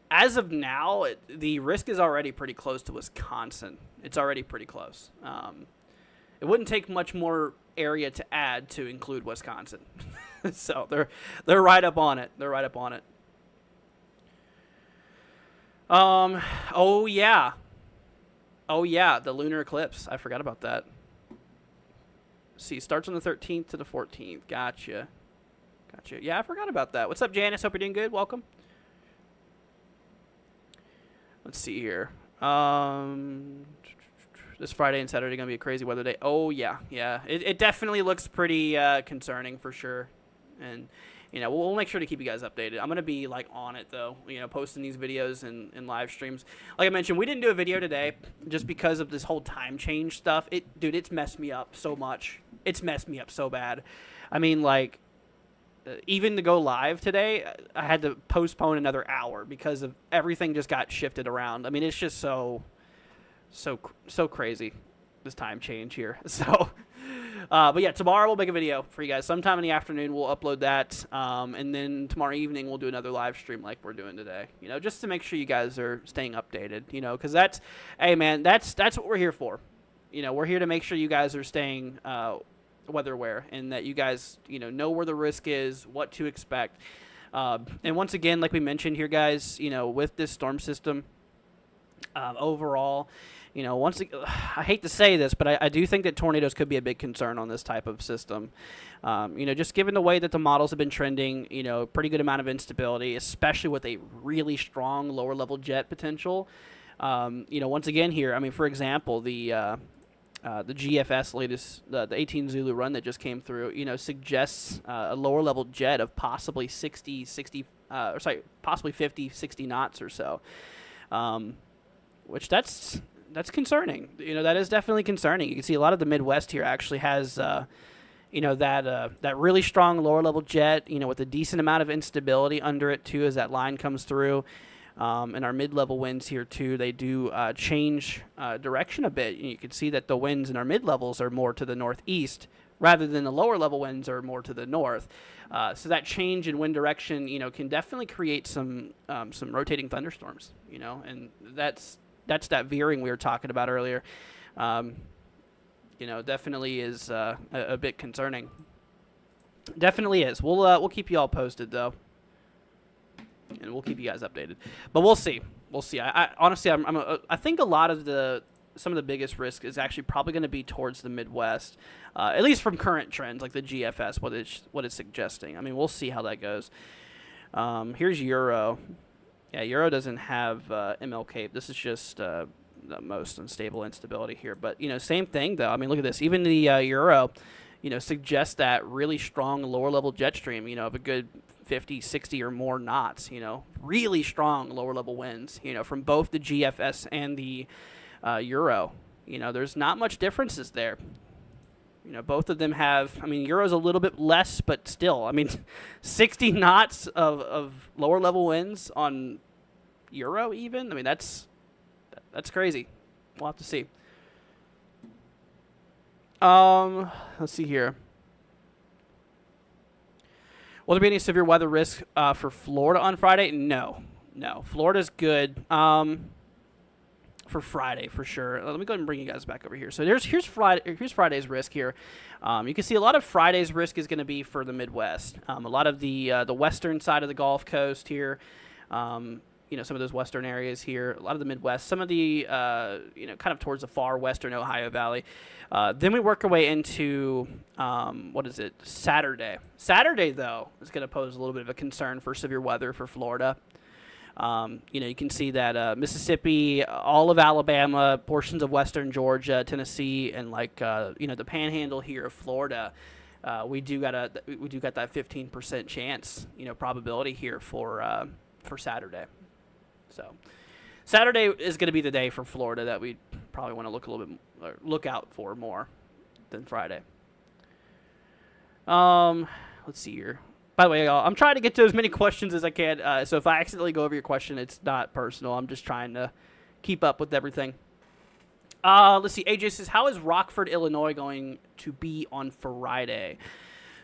as of now, the risk is already pretty close to Wisconsin. It's already pretty close. It wouldn't take much more area to add to include Wisconsin. So they're right up on it. They're right up on it. Oh yeah. Oh yeah, the lunar eclipse. I forgot about that. Let's see, starts on the 13th to the 14th. Gotcha. Gotcha. Yeah, I forgot about that. What's up, Janice? Hope you're doing good. Welcome. Let's see here. This Friday and Saturday gonna be a crazy weather day. Oh yeah, yeah. It definitely looks pretty concerning for sure, and we'll make sure to keep you guys updated. I'm gonna be like on it though, posting these videos and live streams. Like I mentioned, we didn't do a video today just because of this whole time change stuff. Dude, it's messed me up so much. It's messed me up so bad. I mean, like, even to go live today, I had to postpone another hour because of everything just got shifted around. I mean, it's just so crazy, this time change here. So, but yeah, tomorrow we'll make a video for you guys. Sometime in the afternoon we'll upload that, and then tomorrow evening we'll do another live stream like we're doing today. Just to make sure you guys are staying updated. Because hey man, that's what we're here for. We're here to make sure you guys are staying weather aware, and that you guys know where the risk is, what to expect. And once again, like we mentioned here, guys, with this storm system, overall, I hate to say this, but I do think that tornadoes could be a big concern on this type of system. Just given the way that the models have been trending, pretty good amount of instability, especially with a really strong lower level jet potential. Once again here, I mean, for example, the GFS latest, the 18 Zulu run that just came through, suggests a lower level jet of possibly 50, 60 knots or so. Which that's concerning. That is definitely concerning. You can see a lot of the Midwest here actually has, that really strong lower level jet, with a decent amount of instability under it too as that line comes through. And our mid-level winds here too, they do change direction a bit. You can see that the winds in our mid-levels are more to the northeast rather than the lower level winds are more to the north. So that change in wind direction, can definitely create some rotating thunderstorms. And that's that veering we were talking about earlier. Definitely is a bit concerning. Definitely is. We'll keep you all posted though, and we'll keep you guys updated. But we'll see. We'll see. I honestly, I think a lot of some of the biggest risk is actually probably going to be towards the Midwest, at least from current trends like the GFS, what it's suggesting. I mean, we'll see how that goes. Here's Euro. Yeah, Euro doesn't have MLK. This is just the most unstable instability here. But, same thing, though. I mean, look at this. Even the Euro, suggests that really strong lower-level jet stream, of a good 50, 60 or more knots, really strong lower-level winds, from both the GFS and the Euro. There's not much differences there. Both of them have, I mean, Euro's a little bit less, but still, I mean, 60 knots of lower level winds on Euro even. I mean, that's crazy. We'll have to see. Let's see here. Will there be any severe weather risk for Florida on Friday? No. Florida's good. For Friday, for sure. Let me go ahead and bring you guys back over here. So here's Friday's risk here. You can see a lot of Friday's risk is going to be for the Midwest. A lot of the western side of the Gulf Coast here. Some of those western areas here. A lot of the Midwest. Some of the kind of towards the far western Ohio Valley. Then we work our way into Saturday. Saturday though is going to pose a little bit of a concern for severe weather for Florida. You can see that Mississippi, all of Alabama, portions of western Georgia, Tennessee, and the Panhandle here of Florida, we do got that 15% chance, probability here for Saturday. So Saturday is going to be the day for Florida that we probably want to look out for more than Friday. Let's see here. By the way, I'm trying to get to as many questions as I can, so if I accidentally go over your question, it's not personal. I'm just trying to keep up with everything. Let's see. AJ says, how is Rockford, Illinois going to be on Friday?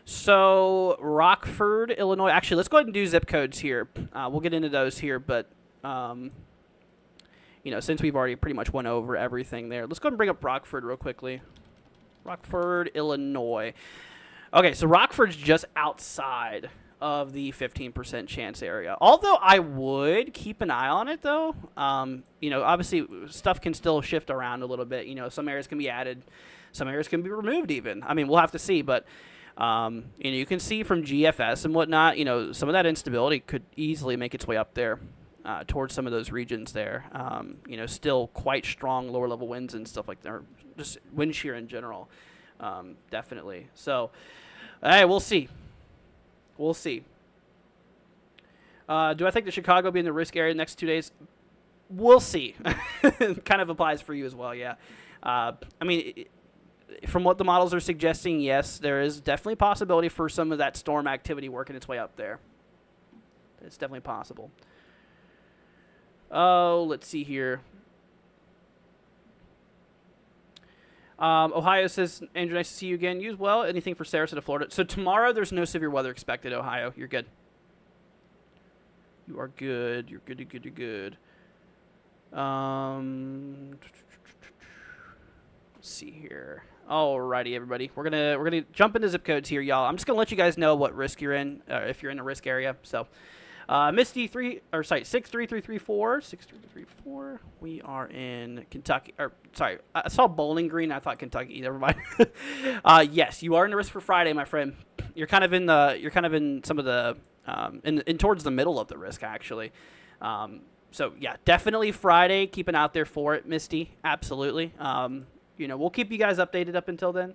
So, Rockford, Illinois. Actually, let's go ahead and do zip codes here. We'll get into those here, but, since we've already pretty much went over everything there, let's go ahead and bring up Rockford real quickly. Rockford, Illinois. Okay, so Rockford's just outside of the 15% chance area. Although I would keep an eye on it, though. Obviously stuff can still shift around a little bit. Some areas can be added, some areas can be removed even. I mean, we'll have to see, but you can see from GFS and whatnot, some of that instability could easily make its way up there towards some of those regions there. Still quite strong lower level winds and stuff like that, or just wind shear in general, definitely. So, hey, we'll see. We'll see. Do I think that Chicago will be in the risk area the next 2 days? We'll see. Kind of applies for you as well, yeah. From what the models are suggesting, yes, there is definitely a possibility for some of that storm activity working its way up there. It's definitely possible. Oh, let's see here. Ohio says, Andrew, nice to see you again. You as well. Anything for Sarasota, Florida? So tomorrow there's no severe weather expected, Ohio. You're good. You are good. You're good. You're good. Let's see here. Alrighty, everybody. We're gonna jump into zip codes here, y'all. I'm just gonna let you guys know what risk you're in, if you're in a risk area. So, Misty 63334. 63334. We are in Kentucky. I saw Bowling Green. I thought Kentucky. Never mind. Yes, you are in the risk for Friday, my friend. You're kind of in some of the in towards the middle of the risk actually. So yeah, definitely Friday. Keep an eye out there for it, Misty. Absolutely. We'll keep you guys updated up until then.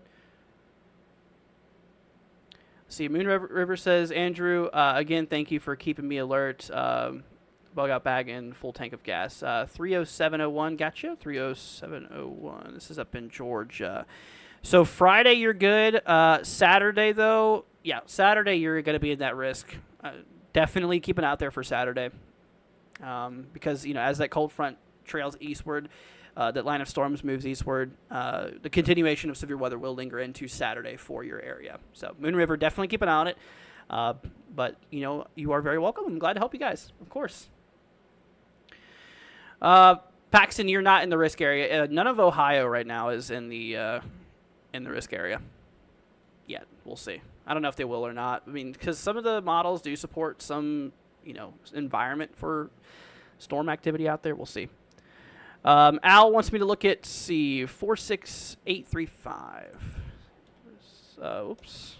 See, Moon River says, Andrew, again, thank you for keeping me alert. Bug out bag and full tank of gas. 30701, gotcha. 30701. This is up in Georgia. So Friday, you're good. Saturday, though, yeah, Saturday, you're going to be in that risk. Definitely keep an eye out there for Saturday. Because, as that cold front trails eastward, that line of storms moves eastward, the continuation of severe weather will linger into Saturday for your area. So Moon River, definitely keep an eye on it. But, you are very welcome. I'm glad to help you guys, of course. Paxton, you're not in the risk area. None of Ohio right now is in the risk area yet. We'll see. I don't know if they will or not. I mean, because some of the models do support some, environment for storm activity out there. We'll see. Al wants me to look at, 46835. Oops.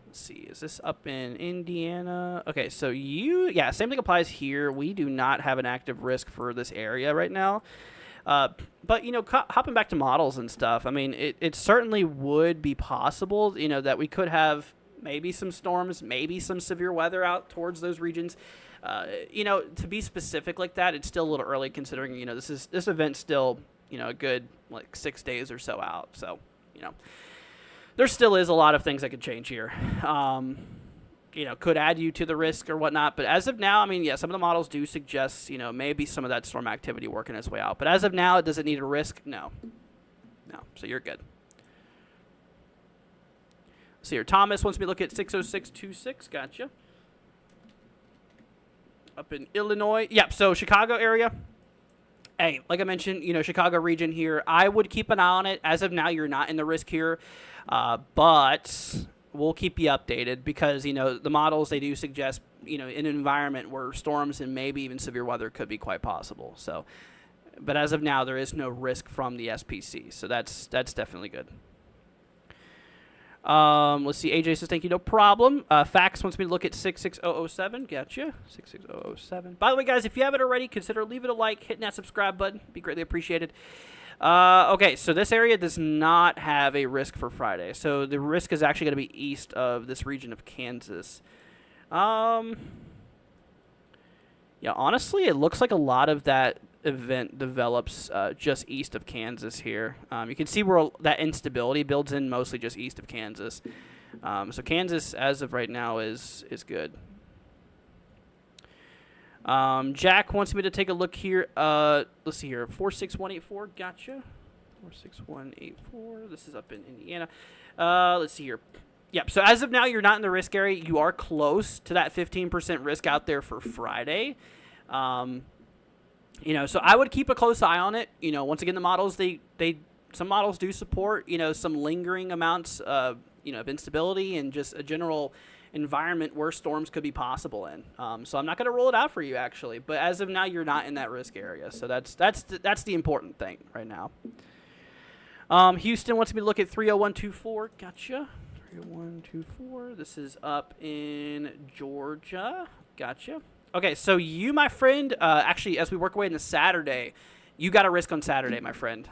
Let's see. Is this up in Indiana? Okay, so same thing applies here. We do not have an active risk for this area right now. But, hopping back to models and stuff, I mean, it certainly would be possible, that we could have maybe some storms, maybe some severe weather out towards those regions. To be specific like that, it's still a little early considering, this event's still, a good, 6 days or so out. So, there still is a lot of things that could change here. Could add you to the risk or whatnot. But as of now, I mean, yeah, some of the models do suggest, maybe some of that storm activity working its way out. But as of now, does it need a risk? No. No. So you're good. See here, Thomas wants me to look at 60626. Gotcha. Up in Illinois. Yep, so Chicago area. Hey, like I mentioned, Chicago region here. I would keep an eye on it. As of now, you're not in the risk here. But we'll keep you updated because, the models, they do suggest, in an environment where storms and maybe even severe weather could be quite possible. So, but as of now, there is no risk from the SPC. So that's definitely good. Let's see. AJ says, thank you, no problem. Fax wants me to look at 66007. Gotcha. 66007. By the way, guys, if you haven't already, consider leaving a like, hitting that subscribe button. Be greatly appreciated. Okay, so this area does not have a risk for Friday. So the risk is actually going to be east of this region of Kansas. Yeah, honestly, it looks like a lot of that event develops just east of Kansas here. You can see where that instability builds in mostly just east of Kansas. So Kansas, as of right now, is good. Jack wants me to take a look here. Let's see here. 46184. Gotcha. 46184. This is up in Indiana. Let's see here. Yep. So as of now, you're not in the risk area. You are close to that 15% risk out there for Friday. So I would keep a close eye on it. Once again, the models, some models do support, some lingering amounts, of instability and just a general environment where storms could be possible in. So I'm not going to rule it out for you, actually. But as of now, you're not in that risk area. So that's the important thing right now. Houston wants me to look at 30124. Gotcha. 30124. This is up in Georgia. Gotcha. Okay, so you, my friend, actually, as we work away into Saturday, you got a risk on Saturday, my friend.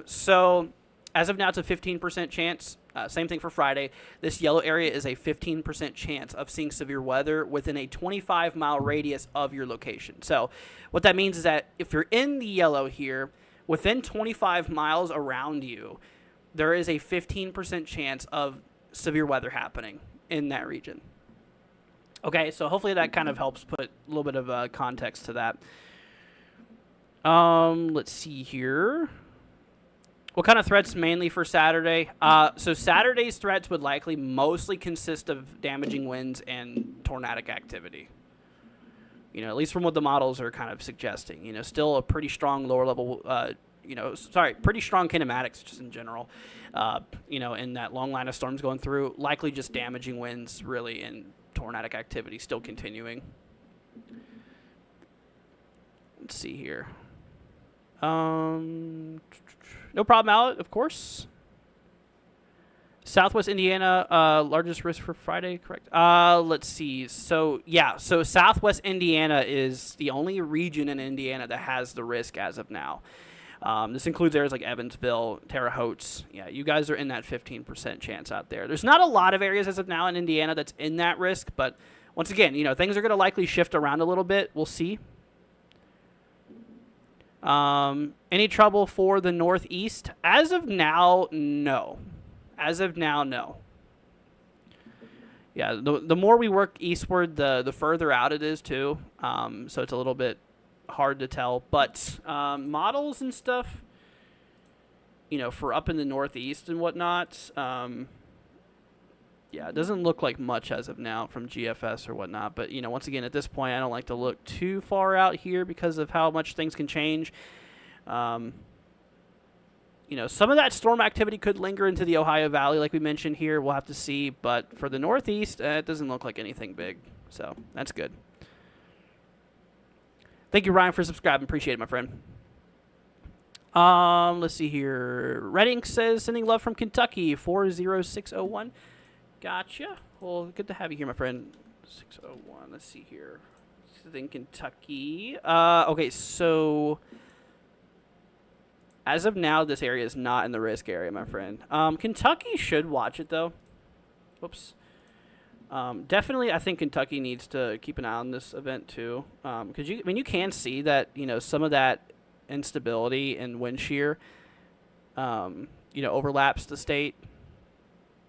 So as of now, it's a 15% chance. Same thing for Friday. This yellow area is a 15% chance of seeing severe weather within a 25-mile radius of your location. So what that means is that if you're in the yellow here, within 25 miles around you, there is a 15% chance of severe weather happening in that region. Okay, so hopefully that kind of helps put a little bit of context to that. Let's see here. What kind of threats mainly for Saturday? So Saturday's threats would likely mostly consist of damaging winds and tornadic activity. At least from what the models are kind of suggesting. Still a pretty strong lower level, pretty strong kinematics just in general. In that long line of storms going through, likely just damaging winds really and tornadic activity still continuing. Let's see here. No problem out, of course. Southwest Indiana, largest risk for Friday, correct? Let's see. So Southwest Indiana is the only region in Indiana that has the risk as of now. This includes areas like Evansville, Terre Haute. Yeah, you guys are in that 15% chance out there. There's not a lot of areas as of now in Indiana that's in that risk, but once again, things are going to likely shift around a little bit. We'll see. Any trouble for the Northeast? As of now, no. As of now, no. Yeah, the more we work eastward, the further out it is too. So it's a little bit hard to tell. But models and stuff, for up in the Northeast and whatnot, it doesn't look like much as of now from GFS or whatnot. But, once again, at this point, I don't like to look too far out here because of how much things can change. Some of that storm activity could linger into the Ohio Valley, like we mentioned here. We'll have to see. But for the Northeast, it doesn't look like anything big. So that's good. Thank you, Ryan, for subscribing. Appreciate it, my friend. Let's see here. Red Ink says, sending love from Kentucky, 40601. Gotcha. Well, good to have you here, my friend. 601. Let's see here. In Kentucky. Okay, so as of now, this area is not in the risk area, my friend. Kentucky should watch it, though. Oops. Definitely, I think Kentucky needs to keep an eye on this event, too. Because, you can see that, some of that instability and wind shear, overlaps the state.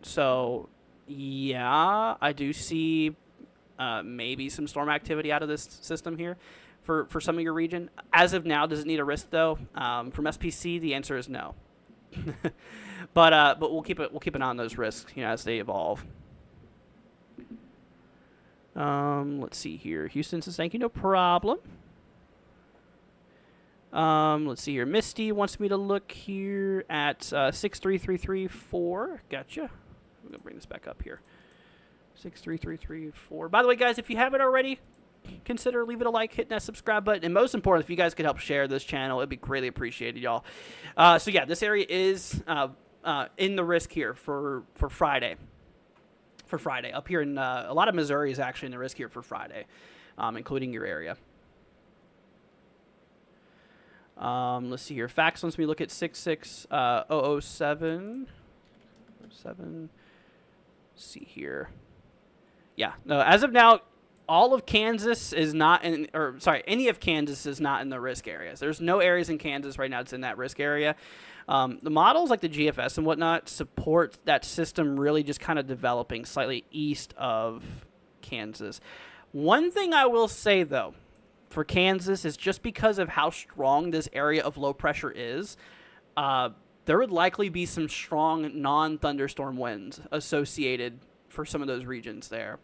So, yeah, I do see maybe some storm activity out of this system here for some of your region. As of now, does it need a risk, though? From SPC, the answer is no. But we'll keep an eye on those risks, as they evolve. Let's see here. Houston says, thank you, no problem. Let's see here. Misty wants me to look here at 63334. Gotcha. I'm going to bring this back up here. 63334. By the way, guys, if you haven't already, consider leaving a like, hitting that subscribe button, and most important, if you guys could help share this channel, it'd be greatly appreciated, y'all. So yeah, this area is in the risk here for Friday. For Friday, up here in a lot of Missouri is actually in the risk here for Friday, including your area. Let's see here. Fax wants me to look at 66007. 7. Let's see here. Yeah, no, as of now, all of Kansas is not in, or sorry, any of Kansas is not in the risk areas. There's no areas in Kansas right now that's in that risk area. The models like the GFS and whatnot support that system really just kind of developing slightly east of Kansas. One thing I will say, though, for Kansas is just because of how strong this area of low pressure is, there would likely be some strong non-thunderstorm winds associated for some of those regions there.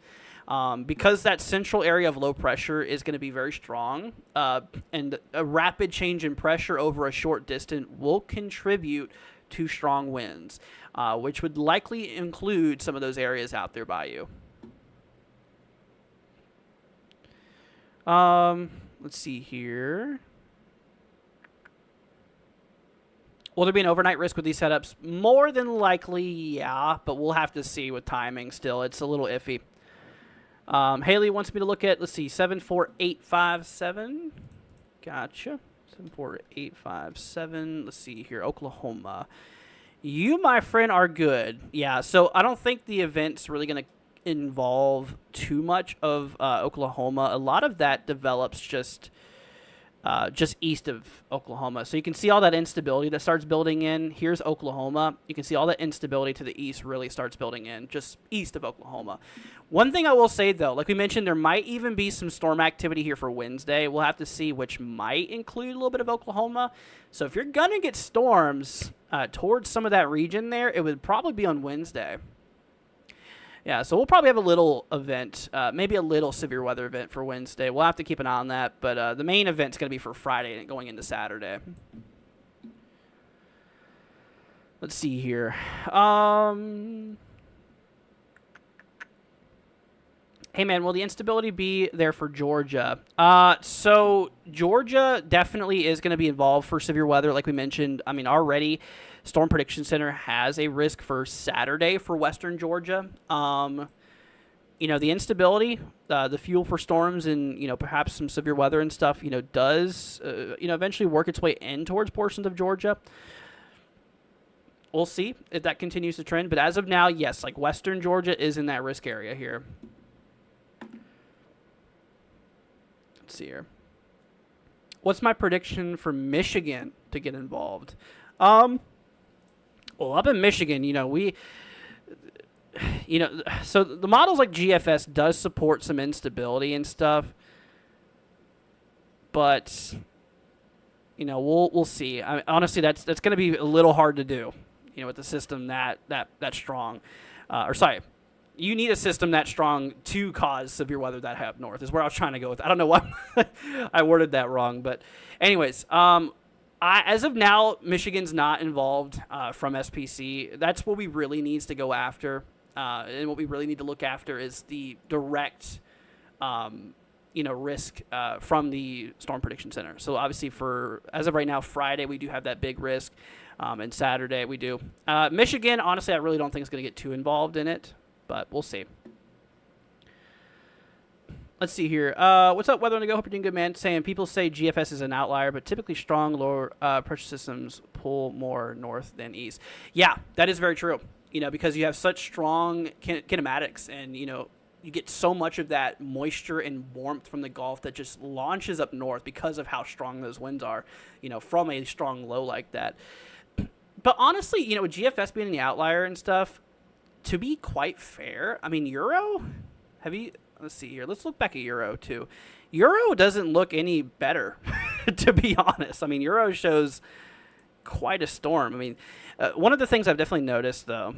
Because that central area of low pressure is going to be very strong, and a rapid change in pressure over a short distance will contribute to strong winds, which would likely include some of those areas out there by you. Let's see here. Will there be an overnight risk with these setups? More than likely, yeah, but we'll have to see with timing still. It's a little iffy. Haley wants me to look at, let's see, 74857. Gotcha. 74857. Let's see here. Oklahoma. You, my friend, are good. Yeah, so I don't think the event's really going to involve too much of Oklahoma. A lot of that develops just east of Oklahoma. So you can see all that instability that starts building in. Here's Oklahoma. You can see all that instability to the east really starts building in just east of Oklahoma. One thing I will say, though, like we mentioned, there might even be some storm activity here for Wednesday. We'll have to see, which might include a little bit of Oklahoma. So if you're going to get storms towards some of that region there, it would probably be on Wednesday. Yeah, so we'll probably have a little event, maybe a little severe weather event for Wednesday. We'll have to keep an eye on that, but the main event's going to be for Friday and going into Saturday. Let's see here. Hey, man, will the instability be there for Georgia? So Georgia definitely is going to be involved for severe weather, like we mentioned. I mean, already Storm Prediction Center has a risk for Saturday for western Georgia. You know, the instability, the fuel for storms and, you know, perhaps some severe weather and stuff, you know, does, you know, eventually work its way in towards portions of Georgia. We'll see if that continues to trend. But as of now, yes, like western Georgia is in that risk area here. Let's see here. What's my prediction for Michigan to get involved? Well, up in Michigan, you know, so the models like GFS does support some instability and stuff, but you know, we'll see. I mean, honestly, that's going to be a little hard to do, you know, with the system that strong, you need a system that strong to cause severe weather that high up north is where I was trying to go with. I don't know why I worded that wrong, but anyways, as of now, Michigan's not involved from SPC. That's what we really needs to go after, and what we really need to look after is the direct, risk from the Storm Prediction Center. So obviously, as of right now, Friday we do have that big risk, and Saturday we do. Michigan, honestly, I really don't think it's going to get too involved in it, but we'll see. Let's see here. What's up, Weather on the Go? Hope you're doing good, man. Saying people say GFS is an outlier, but typically strong lower pressure systems pull more north than east. Yeah, that is very true. You know, because you have such strong kinematics, and you know you get so much of that moisture and warmth from the Gulf that just launches up north because of how strong those winds are. You know, from a strong low like that. But honestly, you know, with GFS being the outlier and stuff, to be quite fair, I mean, Euro, let's see here. Let's look back at Euro, too. Euro doesn't look any better, to be honest. I mean, Euro shows quite a storm. I mean, one of the things I've definitely noticed, though,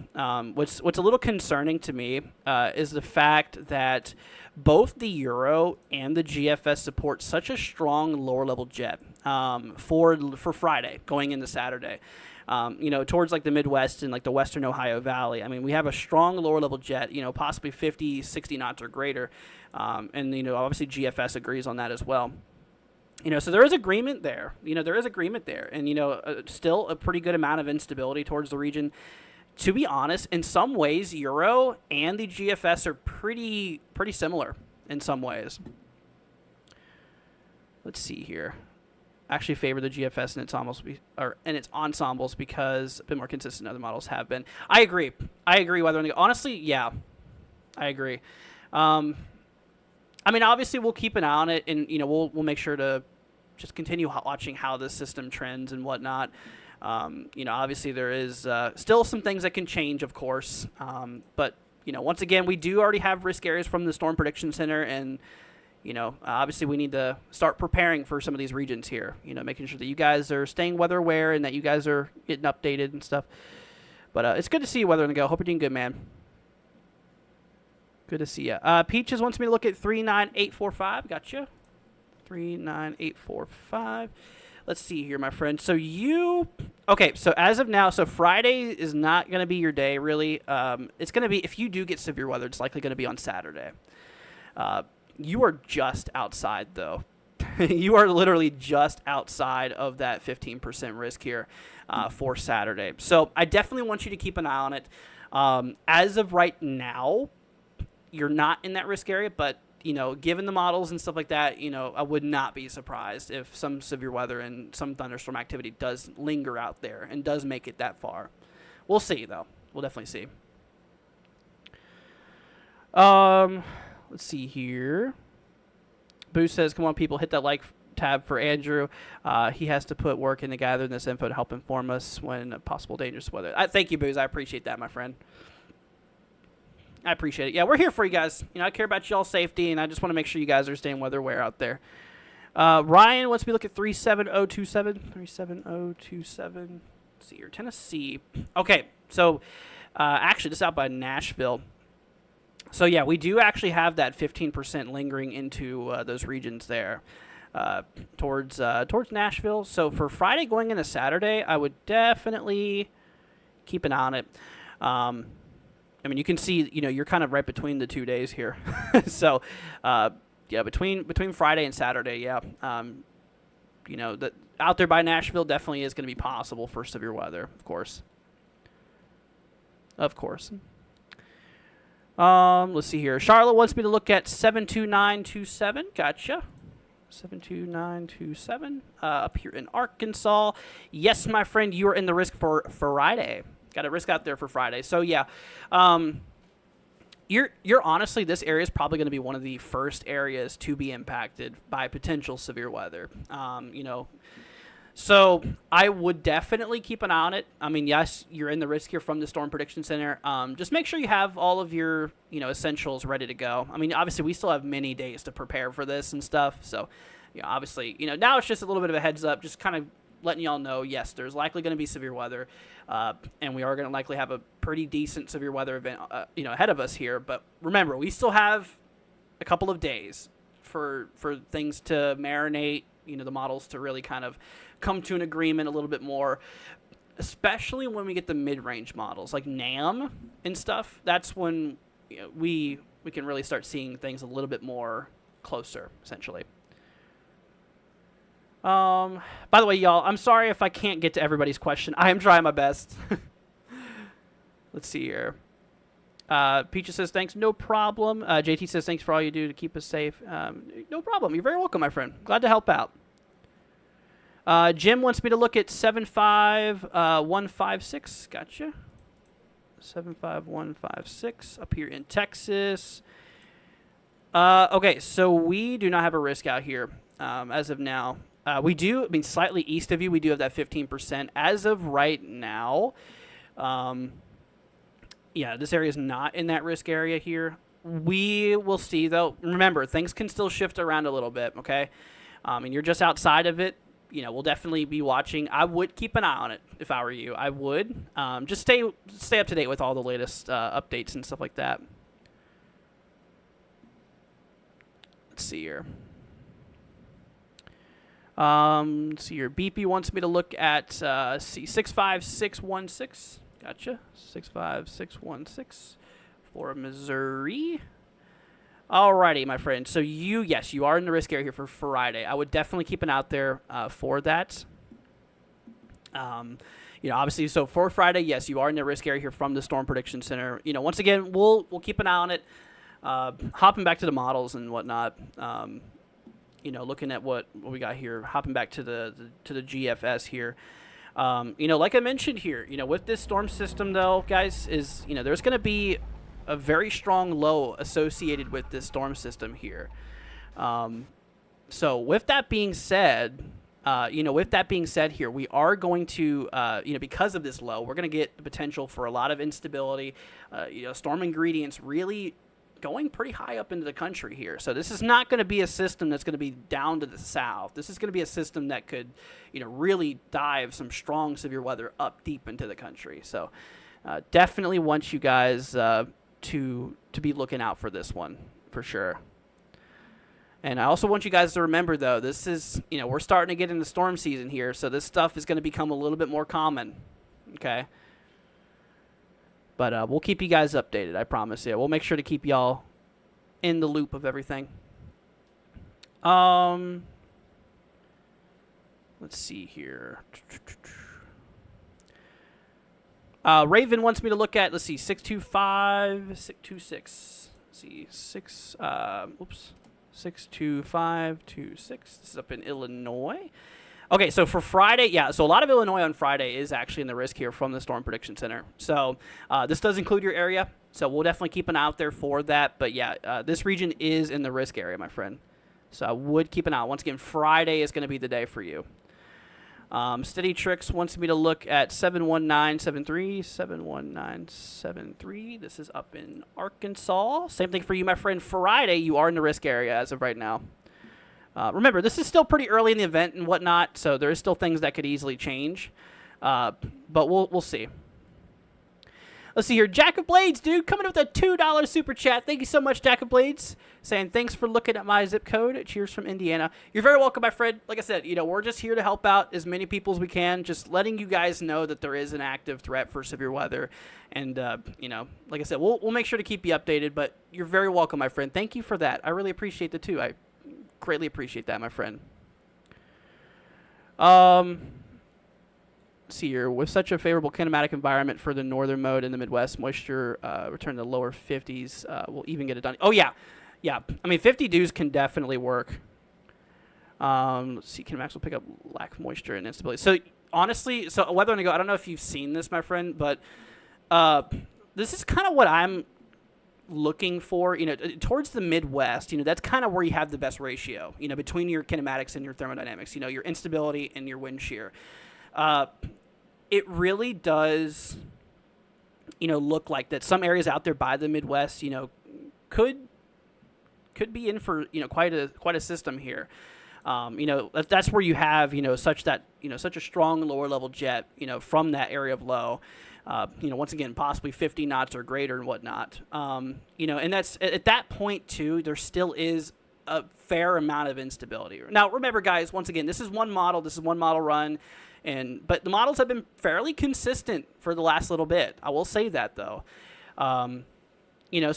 what's a little concerning to me is the fact that both the Euro and the GFS support such a strong lower-level jet for Friday going into Saturday. You know, towards like the Midwest and like the Western Ohio Valley. I mean, we have a strong lower level jet, you know, possibly 50, 60 knots or greater. And, you know, obviously GFS agrees on that as well. You know, so there is agreement there. You know, there is agreement there. And, you know, still a pretty good amount of instability towards the region. To be honest, in some ways, Euro and the GFS are pretty similar in some ways. Let's see here. Actually favor the GFS and its ensembles because a bit more consistent than other models have been. I agree. Honestly, yeah, I agree. I mean, obviously, we'll keep an eye on it, and you know, we'll make sure to just continue watching how the system trends and whatnot. You know, obviously, there is still some things that can change, of course. But you know, once again, we do already have risk areas from the Storm Prediction Center, and you know, obviously we need to start preparing for some of these regions here, you know, making sure that you guys are staying weather aware and that you guys are getting updated and stuff. But it's good to see you, Weather on the Go. Hope you're doing good, man. Good to see you. Peaches wants me to look at 39845. Gotcha. 39845. Let's see here, my friend. So okay, so as of now, so Friday is not going to be your day, really. It's going to be, if you do get severe weather, it's likely going to be on Saturday. You are just outside, though. You are literally just outside of that 15% risk here for Saturday. So I definitely want you to keep an eye on it. As of right now, you're not in that risk area, but given the models and stuff like that, I would not be surprised if some severe weather and some thunderstorm activity does linger out there and does make it that far. We'll see, though. We'll definitely see. Let's see here. Boo says, come on, people, hit that like tab for Andrew. He has to put work in to gather this info to help inform us when possible dangerous weather. Thank you, Booze. I appreciate that, my friend. I appreciate it. Yeah, we're here for you guys. I care about y'all's safety, and I just want to make sure you guys are staying weather aware out there. Ryan wants me to look at 37027. 37027. Let's see here. Tennessee. Okay, so actually, this is out by Nashville. So, yeah, we do actually have that 15% lingering into those regions there towards Nashville. So, for Friday going into Saturday, I would definitely keep an eye on it. I mean, you can see, you're kind of right between the 2 days here. So, yeah, between Friday and Saturday, yeah. Out there by Nashville definitely is going to be possible for severe weather, of course. Of course. Let's see here. Charlotte wants me to look at 72927. Gotcha. 72927. Up here in Arkansas. Yes, my friend, you are in the risk for Friday. Got a risk out there for Friday. So, yeah. You're honestly, this area is probably going to be one of the first areas to be impacted by potential severe weather. So I would definitely keep an eye on it. I mean, yes, you're in the risk here from the Storm Prediction Center. Just make sure you have all of your, essentials ready to go. I mean, obviously, we still have many days to prepare for this and stuff. So, obviously, now it's just a little bit of a heads up, just kind of letting y'all know, yes, there's likely going to be severe weather, and we are going to likely have a pretty decent severe weather event, ahead of us here. But remember, we still have a couple of days for things to marinate, the models to really kind of come to an agreement a little bit more, especially when we get the mid-range models like NAM and stuff. That's when we can really start seeing things a little bit more closer, essentially. By the way, y'all, I'm sorry if I can't get to everybody's question. I am trying my best. Let's see here. Peaches says, thanks. No problem. JT says, thanks for all you do to keep us safe. No problem. You're very welcome, my friend. Glad to help out. Jim wants me to look at 75156. Gotcha. 75156 up here in Texas. Okay, so we do not have a risk out here as of now. We do, slightly east of you, we do have that 15%. As of right now, yeah, this area is not in that risk area here. We will see, though. Remember, things can still shift around a little bit, okay? And you're just outside of it. We'll definitely be watching. I would keep an eye on it if I were you. I would. Just stay up to date with all the latest updates and stuff like that. Let's see here. Let's see here. BP wants me to look at 65616. Gotcha. 65616 for Missouri. Alrighty, my friend. So yes, you are in the risk area here for Friday. I would definitely keep an eye out there for that. Obviously, so for Friday, yes, you are in the risk area here from the Storm Prediction Center. Once again, we'll keep an eye on it. Hopping back to the models and whatnot. Looking at what we got here. Hopping back to the GFS here. Like I mentioned here, with this storm system, though, guys, is there's going to be a very strong low associated with this storm system here. So with that being said, here, we are going to, because of this low, we're going to get the potential for a lot of instability, storm ingredients really going pretty high up into the country here. So this is not going to be a system that's going to be down to the south. This is going to be a system that could, really dive some strong severe weather up deep into the country. So definitely want you guys to be looking out for this one for sure. And I also want you guys to remember, though, this is, we're starting to get into storm season here, so this stuff is going to become a little bit more common, okay? But we'll keep you guys updated, I promise you. We'll make sure to keep y'all in the loop of everything. Let's see here. Raven wants me to look at, let's see, 625, 626. Let's see, 62526. This is up in Illinois. Okay, so for Friday, yeah, so a lot of Illinois on Friday is actually in the risk here from the Storm Prediction Center. So this does include your area, so we'll definitely keep an eye out there for that. But yeah, this region is in the risk area, my friend. So I would keep an eye. Once again, Friday is going to be the day for you. Steady Tricks wants me to look at 71973. 71973. This is up in Arkansas. Same thing for you, my friend. Friday, you are in the risk area as of right now. Remember, this is still pretty early in the event and whatnot, so there is still things that could easily change. But we'll see. Let's see here. Jack of Blades, dude, coming with a $2 super chat. Thank you so much, Jack of Blades. Saying thanks for looking at my zip code. Cheers from Indiana. You're very welcome, my friend. Like I said, we're just here to help out as many people as we can. Just letting you guys know that there is an active threat for severe weather. And, like I said, we'll make sure to keep you updated. But you're very welcome, my friend. Thank you for that. I really appreciate it, too. I greatly appreciate that, my friend. Let's see here. With such a favorable kinematic environment for the northern mode in the Midwest, moisture return to the lower 50s. We'll even get it done. Oh, yeah. Yeah. I mean, 50 dews can definitely work. Let's see. Kinematics will pick up lack of moisture and instability. So, honestly, weather on the go, I don't know if you've seen this, my friend, but this is kind of what I'm looking for, towards the Midwest. That's kind of where you have the best ratio, between your kinematics and your thermodynamics, your instability and your wind shear. It really does, look like that some areas out there by the Midwest, could be in for, quite a system here. That's where you have, such a strong lower level jet, from that area of low, once again, possibly 50 knots or greater and whatnot. And that's at that point too, there still is a fair amount of instability. Now, remember guys, once again, this is one model run. But the models have been fairly consistent for the last little bit. I will say that, though. So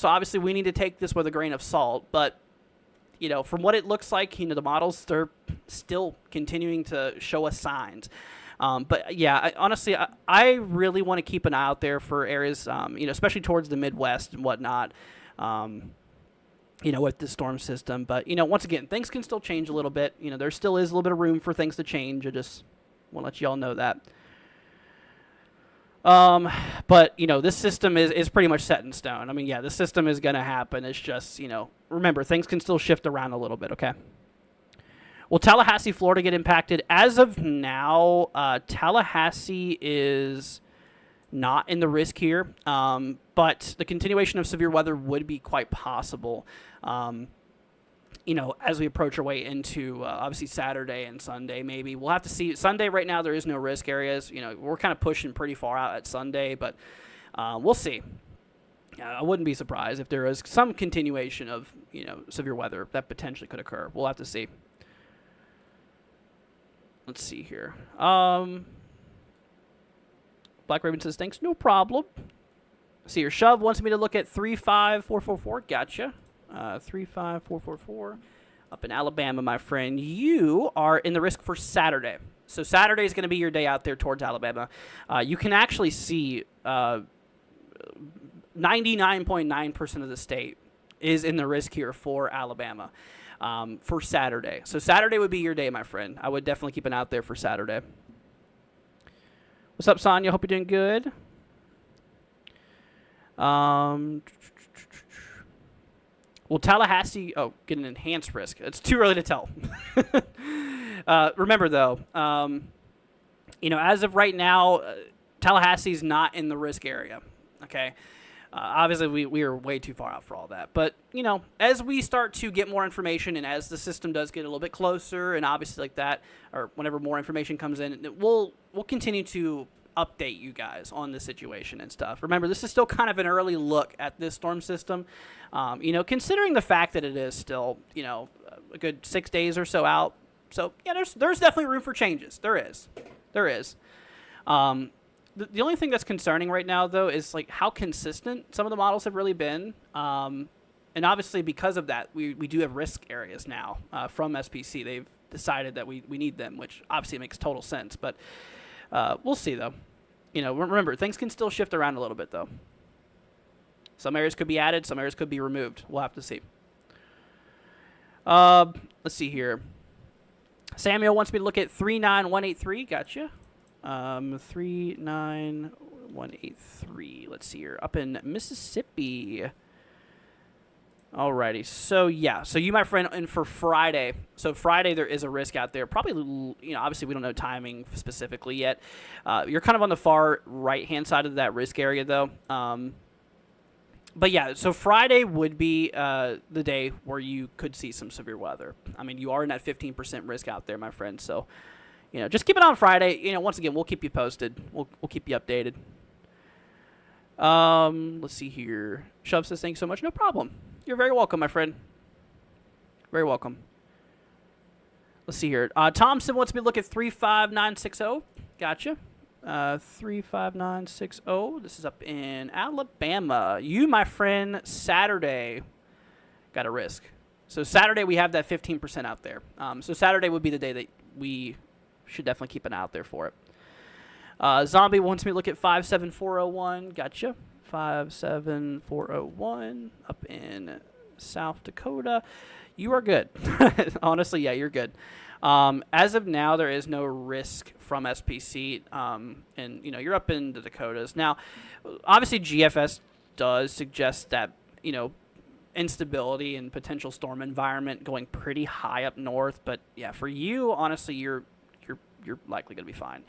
obviously we need to take this with a grain of salt. But, from what it looks like, the models, they're still continuing to show us signs. But, yeah, honestly, I really want to keep an eye out there for areas, especially towards the Midwest and whatnot, with the storm system. But, once again, things can still change a little bit. There still is a little bit of room for things to change. I just want to let you all know that. But, this system is pretty much set in stone. I mean, yeah, the system is going to happen. It's just, remember, things can still shift around a little bit, okay? Will Tallahassee, Florida get impacted? As of now, Tallahassee is not in the risk here, but the continuation of severe weather would be quite possible. As we approach our way into, obviously, Saturday and Sunday, maybe. We'll have to see. Sunday, right now, there is no risk areas. We're kind of pushing pretty far out at Sunday, but we'll see. I wouldn't be surprised if there is some continuation of, severe weather that potentially could occur. We'll have to see. Let's see here. Black Raven says, thanks, no problem. See, your Shove wants me to look at 35444. Gotcha. 35444 up in Alabama, my friend. You are in the risk for Saturday. So Saturday is going to be your day out there towards Alabama. You can actually see 99.9% of the state is in the risk here for Alabama for Saturday. So Saturday would be your day, my friend. I would definitely keep an eye out there for Saturday. What's up, Sonia? Hope you're doing good. Will Tallahassee get an enhanced risk? It's too early to tell. Remember, though, as of right now, Tallahassee's not in the risk area. Okay, obviously we are way too far out for all that. But as we start to get more information, and as the system does get a little bit closer, and obviously like that, or whenever more information comes in, we'll continue to update you guys on the situation and stuff. Remember, this is still kind of an early look at this storm system. Considering the fact that it is still, a good 6 days or so out. So, yeah, there's definitely room for changes. There is. The only thing that's concerning right now, though, is like how consistent some of the models have really been. And obviously, because of that, we do have risk areas now from SPC. They've decided that we need them, which obviously makes total sense. But we'll see, though. Remember, things can still shift around a little bit, though. Some areas could be added. Some areas could be removed. We'll have to see. Let's see here. Samuel wants me to look at 39183. Gotcha. 39183. Let's see here. Up in Mississippi. Alrighty. So, yeah. So, you, my friend, and for Friday. So, Friday, there is a risk out there. Probably, obviously, we don't know timing specifically yet. You're kind of on the far right-hand side of that risk area, though. But, yeah, so Friday would be the day where you could see some severe weather. I mean, you are in that 15% risk out there, my friend. So, just keep it on Friday. Once again, we'll keep you posted. We'll keep you updated. Let's see here. Shove says, thanks so much. No problem. You're very welcome, my friend. Very welcome. Let's see here. Thompson wants me to look at 35960. Gotcha. 35960. This is up in Alabama. You, my friend, Saturday got a risk. So Saturday we have that 15% out there. So Saturday would be the day that we should definitely keep an eye out there for it. Zombie wants me to look at 57401. Gotcha. 57401 up in South Dakota. You are good. Honestly, yeah, you're good. As of now, there is no risk from SPC, and you're up in the Dakotas. Now, obviously, GFS does suggest that instability and potential storm environment going pretty high up north. But yeah, for you, honestly, you're likely going to be fine.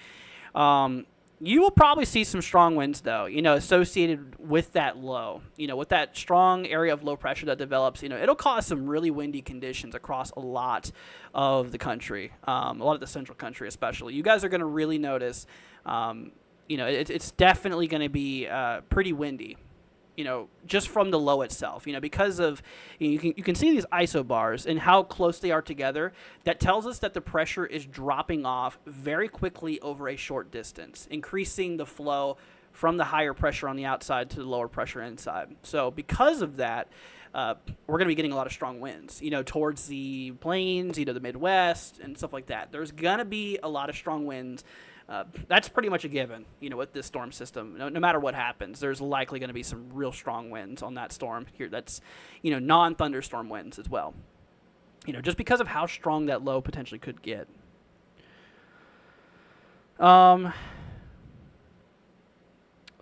You will probably see some strong winds, though, associated with that low. With that strong area of low pressure that develops, it'll cause some really windy conditions across a lot of the country, a lot of the central country especially. You guys are going to really notice, it's definitely going to be pretty windy. Just from the low itself, because of, you can see these isobars and how close they are together. That tells us that the pressure is dropping off very quickly over a short distance, increasing the flow from the higher pressure on the outside to the lower pressure inside. So because of that, we're going to be getting a lot of strong winds, towards the plains, the Midwest and stuff like that. There's going to be a lot of strong winds. That's pretty much a given, with this storm system. No matter what happens, there's likely going to be some real strong winds on that storm here. That's, non-thunderstorm winds as well. Just because of how strong that low potentially could get.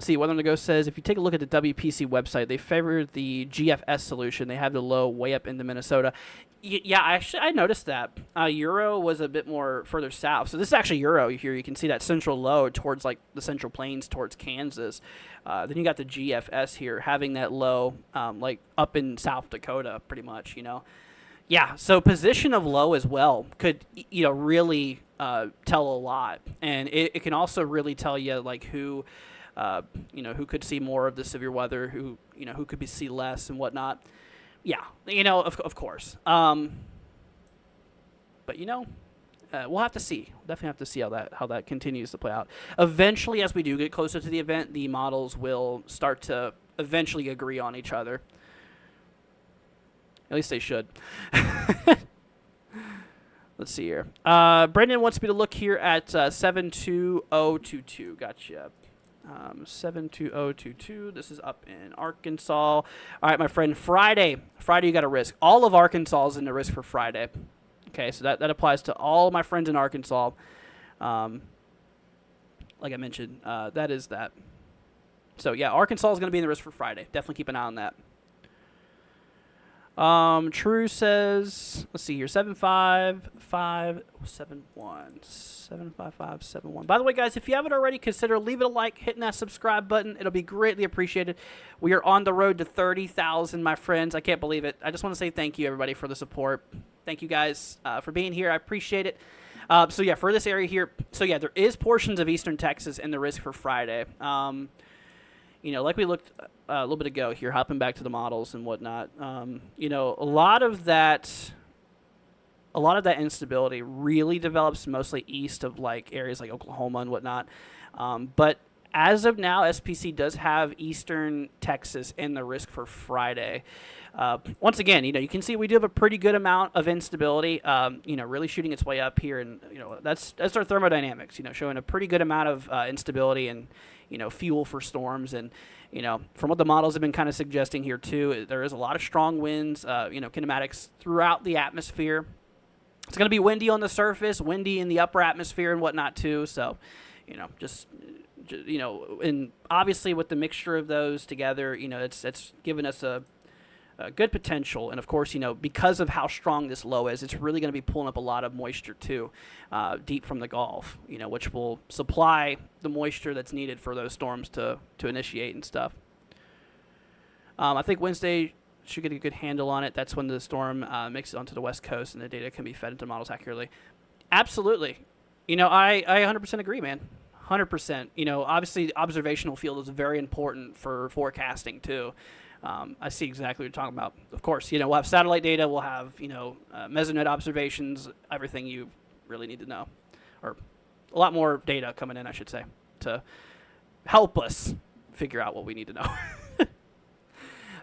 See, Weather on the Go says, if you take a look at the WPC website, they favor the GFS solution. They have the low way up into Minnesota. Yeah, I noticed that. Euro was a bit more further south. So this is actually Euro here. You can see that central low towards like the Central Plains towards Kansas. Then you got the GFS here having that low like up in South Dakota pretty much, Yeah, so position of low as well could, really tell a lot. And it can also really tell you like who could see more of the severe weather, who could see less and whatnot. Yeah, of course. But we'll have to see. We'll definitely have to see how that continues to play out. Eventually, as we do get closer to the event, the models will start to eventually agree on each other. At least they should. Let's see here. Brendan wants me to look here at 72022. Gotcha. 72022. This is up in Arkansas. All right, my friend. Friday, you got a risk. All of Arkansas is in the risk for Friday. Okay, so that applies to all my friends in Arkansas. Like I mentioned, that is that. So yeah, Arkansas is going to be in the risk for Friday. Definitely keep an eye on that. True says, let's see here, 75571. 75571. By the way, guys, if you haven't already, consider leaving a like, hitting that subscribe button. It'll be greatly appreciated. We are on the road to 30,000, my friends. I can't believe it. I just want to say thank you, everybody, for the support. Thank you guys for being here. I appreciate it. So yeah, for this area here, so yeah, there is portions of eastern Texas in the risk for Friday. Like we looked a little bit ago here, hopping back to the models and whatnot. A lot of that instability really develops mostly east of like areas like Oklahoma and whatnot. But as of now, SPC does have eastern Texas in the risk for Friday. Once again, you can see we do have a pretty good amount of instability, really shooting its way up here. And, that's our thermodynamics, showing a pretty good amount of instability and, fuel for storms. And, from what the models have been kind of suggesting here too, there is a lot of strong winds, kinematics throughout the atmosphere. It's going to be windy on the surface, windy in the upper atmosphere and whatnot too. So, and obviously with the mixture of those together, it's given us a good potential. And of course, because of how strong this low is, it's really going to be pulling up a lot of moisture too, deep from the Gulf, which will supply the moisture that's needed for those storms to initiate and stuff. I think Wednesday should get a good handle on it. That's when the storm makes it onto the West Coast and the data can be fed into models accurately. Absolutely. I 100% agree, man. 100%. Obviously, observational field is very important for forecasting too. I see exactly what you're talking about. Of course, we'll have satellite data, we'll have, mesonet observations, everything you really need to know. Or a lot more data coming in, I should say, to help us figure out what we need to know.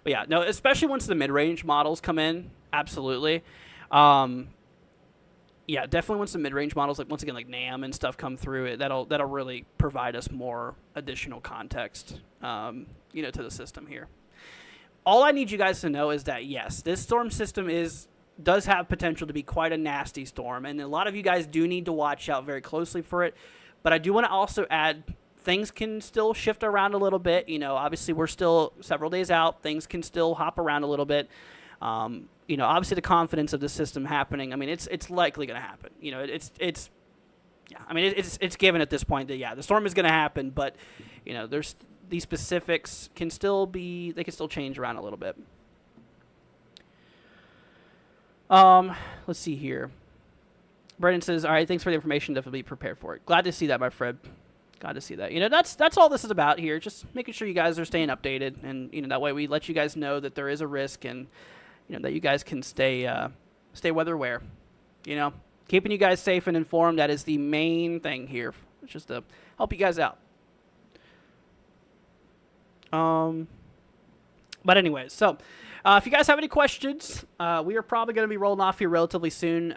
But yeah, no, especially once the mid-range models come in, absolutely. Yeah, definitely once the mid-range models, like once again, like NAM and stuff come through, that'll really provide us more additional context, to the system here. All I need you guys to know is that yes, this storm system does have potential to be quite a nasty storm, and a lot of you guys do need to watch out very closely for it. But I do want to also add, things can still shift around a little bit. Obviously we're still several days out. Things can still hop around a little bit. Obviously the confidence of the system happening, I mean, it's likely going to happen. It's given at this point that, yeah, the storm is going to happen, but, there's these specifics can still change around a little bit. Let's see here. Brendan says, all right, thanks for the information. Definitely be prepared for it. Glad to see that, my friend. Glad to see that. That's all this is about here. Just making sure you guys are staying updated, and that way we let you guys know that there is a risk, and that you guys can stay weather aware. Keeping you guys safe and informed, that is the main thing here. It's just to help you guys out. But anyways, so if you guys have any questions, we are probably going to be rolling off here relatively soon.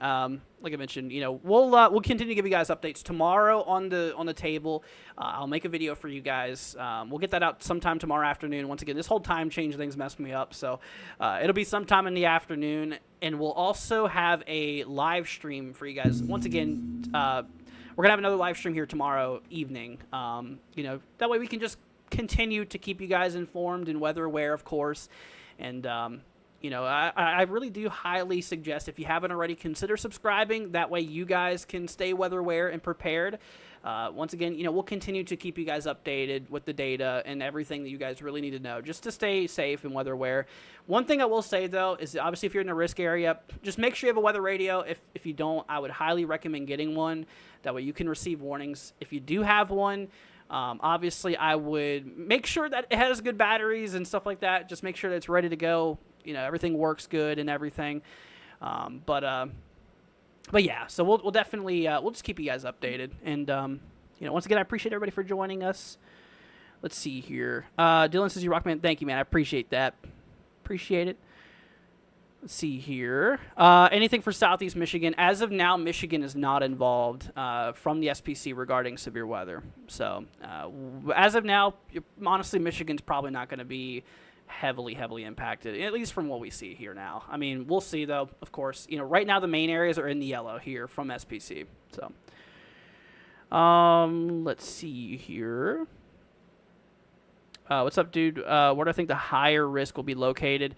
Like I mentioned, we'll continue to give you guys updates tomorrow on the table. I'll make a video for you guys. We'll get that out sometime tomorrow afternoon. Once again, this whole time change thing's messed me up, so it'll be sometime in the afternoon, and we'll also have a live stream for you guys. Once again, we're gonna have another live stream here tomorrow evening. That way we can just continue to keep you guys informed and weather aware, of course. And I really do highly suggest, if you haven't already, consider subscribing. That way you guys can stay weather aware and prepared. Once again, we'll continue to keep you guys updated with the data and everything that you guys really need to know just to stay safe and weather aware. One thing I will say, though, is obviously if you're in a risk area, just make sure you have a weather radio. If you don't, I would highly recommend getting one. That way you can receive warnings. If you do have one, obviously I would make sure that it has good batteries and stuff like that. Just make sure that it's ready to go. Everything works good and everything. But yeah, so we'll definitely, we'll just keep you guys updated. And, once again, I appreciate everybody for joining us. Let's see here. Dylan says, you rock, man. Thank you, man. I appreciate that. Appreciate it. Let's see here. Anything for Southeast Michigan? As of now, Michigan is not involved from the SPC regarding severe weather. So as of now, honestly, Michigan's probably not going to be heavily impacted, at least from what we see here now. I mean, we'll see, though, of course. Right now the main areas are in the yellow here from SPC. So let's see here. What's up, dude? Where do I think the higher risk will be located?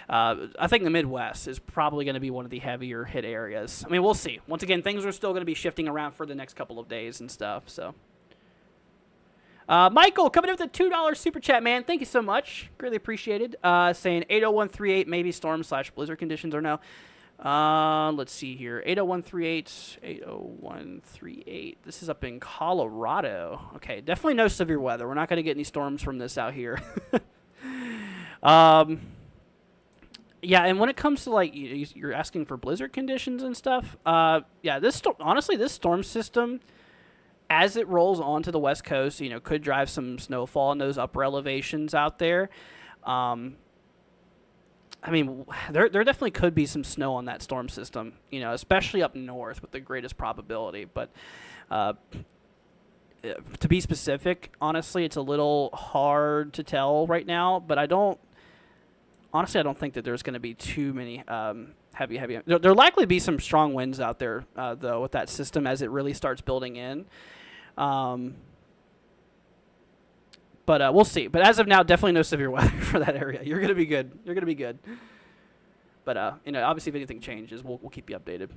I think the Midwest is probably going to be one of the heavier hit areas. I mean, we'll see. Once again, things are still going to be shifting around for the next couple of days and stuff. So, Michael, coming in with a $2 super chat, man. Thank you so much. Greatly appreciated. Saying 80138, maybe storm/blizzard conditions or no. Let's see here. 80138. 80138. This is up in Colorado. Okay, definitely no severe weather. We're not going to get any storms from this out here. Yeah, and when it comes to like you're asking for blizzard conditions and stuff, yeah, honestly this storm system, as it rolls onto the West Coast, could drive some snowfall in those upper elevations out there. I mean, there definitely could be some snow on that storm system, especially up north with the greatest probability. But to be specific, honestly, it's a little hard to tell right now. But I don't think that there's going to be too many heavy. There'll likely be some strong winds out there, though, with that system as it really starts building in. But we'll see. But as of now, definitely no severe weather for that area. You're going to be good. But, obviously if anything changes, we'll keep you updated.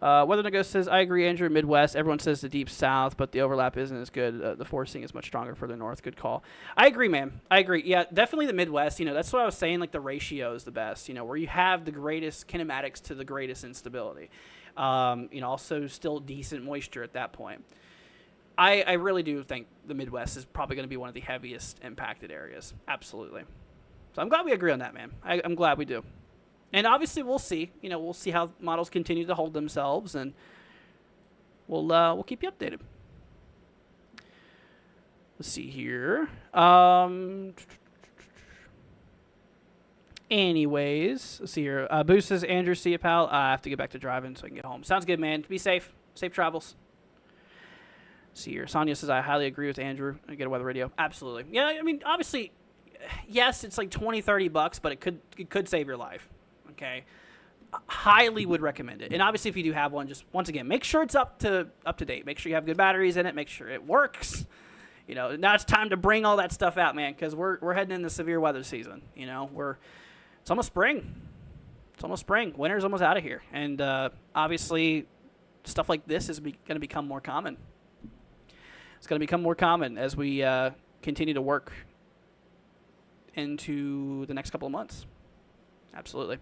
Weather Nego says, I agree, Andrew, Midwest. Everyone says the deep south, but the overlap isn't as good. The forcing is much stronger further north. Good call. I agree, man. I agree. Yeah, definitely the Midwest. That's what I was saying, like the ratio is the best, where you have the greatest kinematics to the greatest instability. Also still decent moisture at that point. I really do think the Midwest is probably going to be one of the heaviest impacted areas. Absolutely. So I'm glad we agree on that, man. I'm glad we do. And obviously we'll see. We'll see how models continue to hold themselves, and we'll keep you updated. Let's see here. Anyways, let's see here. Boo says, Andrew, see you, pal. I have to get back to driving so I can get home. Sounds good, man. Be safe. Safe travels. See here. Sonia says, I highly agree with Andrew. I get a weather radio. Absolutely. Yeah, I mean, obviously, yes, it's like $20-$30, but it could save your life. Okay. Highly would recommend it. And obviously, if you do have one, just once again, make sure it's up to date. Make sure you have good batteries in it. Make sure it works. Now it's time to bring all that stuff out, man, because we're heading into severe weather season. It's almost spring. Winter's almost out of here, and obviously, stuff like this is going to become more common. It's going to become more common as we continue to work into the next couple of months. Absolutely.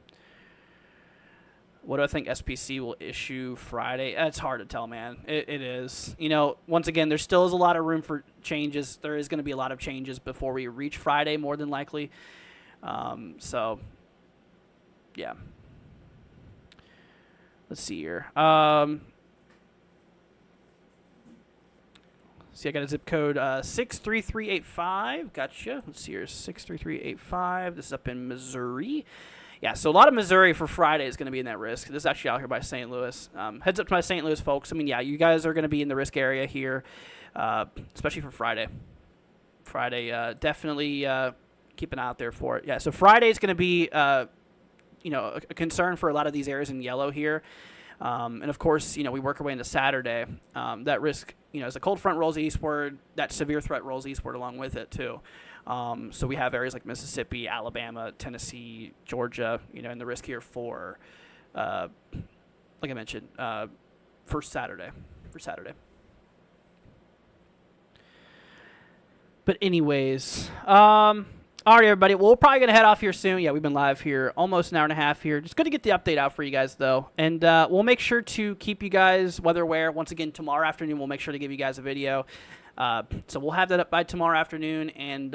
What do I think SPC will issue Friday? It's hard to tell, man. It is. Once again, there still is a lot of room for changes. There is going to be a lot of changes before we reach Friday, more than likely. So, yeah. Let's see here. See, I got a zip code 63385. Gotcha. Let's see here. 63385. This is up in Missouri. Yeah, so a lot of Missouri for Friday is going to be in that risk. This is actually out here by St. Louis. Heads up to my St. Louis folks. I mean, yeah, you guys are going to be in the risk area here, especially for Friday. Definitely keep an eye out there for it. Yeah, so Friday is going to be, a concern for a lot of these areas in yellow here. And, of course, we work our way into Saturday. That risk, as the cold front rolls eastward, that severe threat rolls eastward along with it, too. So we have areas like Mississippi, Alabama, Tennessee, Georgia, in the risk here for, like I mentioned, for Saturday. But anyways, all right, everybody. Well, we're probably going to head off here soon. Yeah, we've been live here almost an hour and a half here. Just good to get the update out for you guys, though. And we'll make sure to keep you guys weather aware. Once again, tomorrow afternoon, we'll make sure to give you guys a video. So we'll have that up by tomorrow afternoon. And,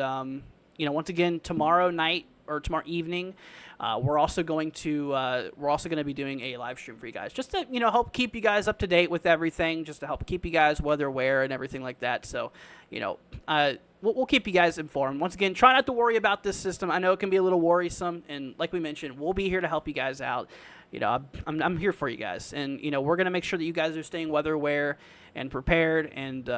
once again, tomorrow night or tomorrow evening, we're also going to be doing a live stream for you guys, just to help keep you guys up to date with everything, just to help keep you guys weather aware and everything like that. So we'll keep you guys informed. Once again, try not to worry about this system. I know it can be a little worrisome, and like we mentioned, we'll be here to help you guys out. I'm here for you guys, and we're gonna make sure that you guys are staying weather aware and prepared, and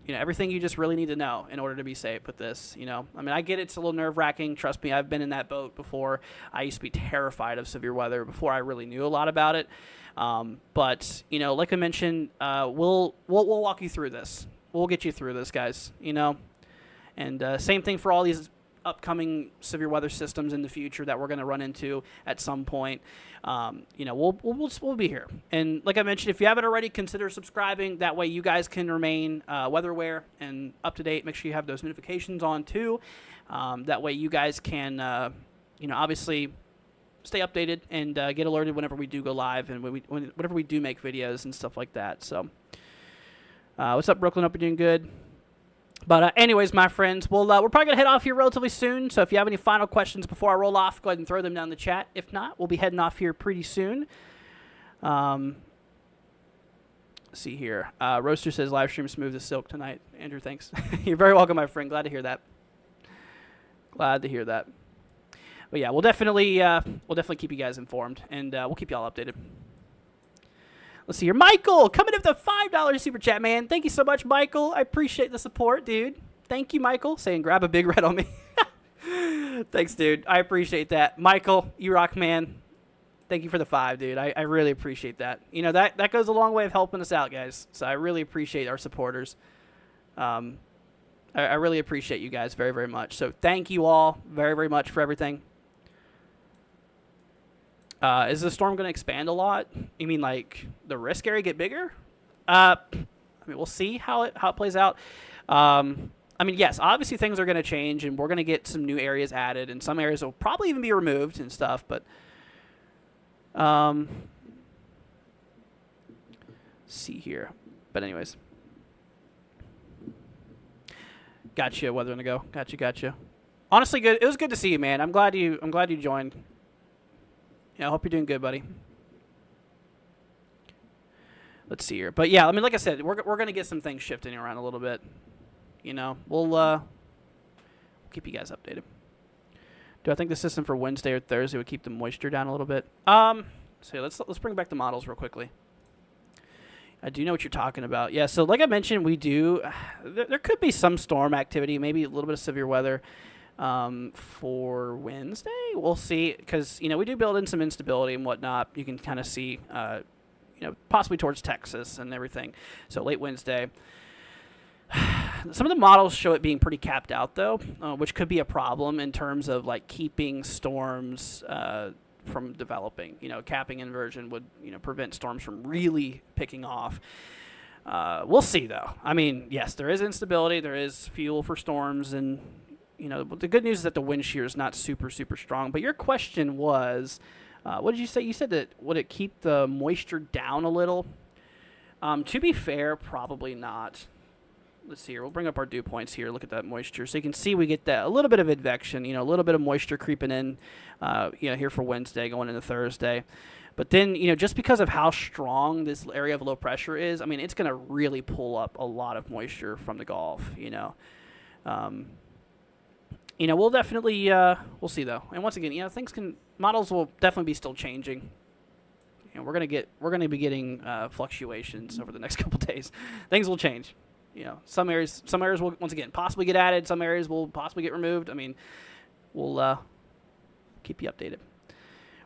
everything you just really need to know in order to be safe with this. I get it's a little nerve-wracking. Trust me, I've been in that boat before. I used to be terrified of severe weather before I really knew a lot about it. But like I mentioned, we'll walk you through this. We'll get you through this, guys. And same thing for all these upcoming severe weather systems in the future that we're going to run into at some point. We'll be here. And like I mentioned, if you haven't already, consider subscribing. That way you guys can remain weather aware and up to date. Make sure you have those notifications on too. That way you guys can, obviously stay updated and get alerted whenever we do go live and whenever we do make videos and stuff like that. So, what's up, Brooklyn? Hope you're doing good. But anyways, my friends, we're probably going to head off here relatively soon. So if you have any final questions before I roll off, go ahead and throw them down in the chat. If not, we'll be heading off here pretty soon. Let's see here. Roaster says, live stream smooth as silk tonight. Andrew, thanks. You're very welcome, my friend. Glad to hear that. Glad to hear that. But yeah, we'll definitely keep you guys informed, and we'll keep you all updated. Let's see here. Michael, coming up the $5 super chat, man. Thank you so much, Michael. I appreciate the support, dude. Thank you, Michael. Saying grab a big red on me. Thanks, dude. I appreciate that. Michael, you rock, man. Thank you for the 5, dude. I really appreciate that. You know, that goes a long way of helping us out, guys. So I really appreciate our supporters. I really appreciate you guys very, very much. So thank you all very, very much for everything. Is the storm going to expand a lot? You mean like the risk area get bigger? I mean, we'll see how it plays out. I mean, yes, obviously things are going to change, and we're going to get some new areas added, and some areas will probably even be removed and stuff. But see here. But anyways, gotcha. Weather gonna go. Gotcha. Honestly, good. It was good to see you, man. I'm glad you joined. Yeah, I hope you're doing good, buddy. Let's see here. But yeah, I mean, like I said, we're going to get some things shifting around a little bit. You know, we'll keep you guys updated. Do I think the system for Wednesday or Thursday would keep the moisture down a little bit? So yeah, let's bring back the models real quickly. I do know what you're talking about. Yeah, so like I mentioned, we do. There could be some storm activity, maybe a little bit of severe weather. For Wednesday, we'll see, because you know we do build in some instability and whatnot. You can kind of see, you know, possibly towards Texas and everything. So late Wednesday. Some of the models show it being pretty capped out though, which could be a problem in terms of like keeping storms from developing. You know, capping inversion would prevent storms from really picking off. We'll see though. I mean, yes, there is instability. There is fuel for storms and. You know, the good news is that the wind shear is not super strong. But your question was, what did you say? You said that would it keep the moisture down a little? To be fair, probably not. Let's see here. We'll bring up our dew points here. Look at that moisture. So you can see we get that a little bit of advection, a little bit of moisture creeping in, here for Wednesday going into Thursday. But then, just because of how strong this area of low pressure is, I mean, it's going to really pull up a lot of moisture from the Gulf, we'll definitely, we'll see though. And once again, models will definitely be still changing. We're going to be getting fluctuations over the next couple days. Things will change. Some areas will once again possibly get added. Some areas will possibly get removed. I mean, we'll keep you updated.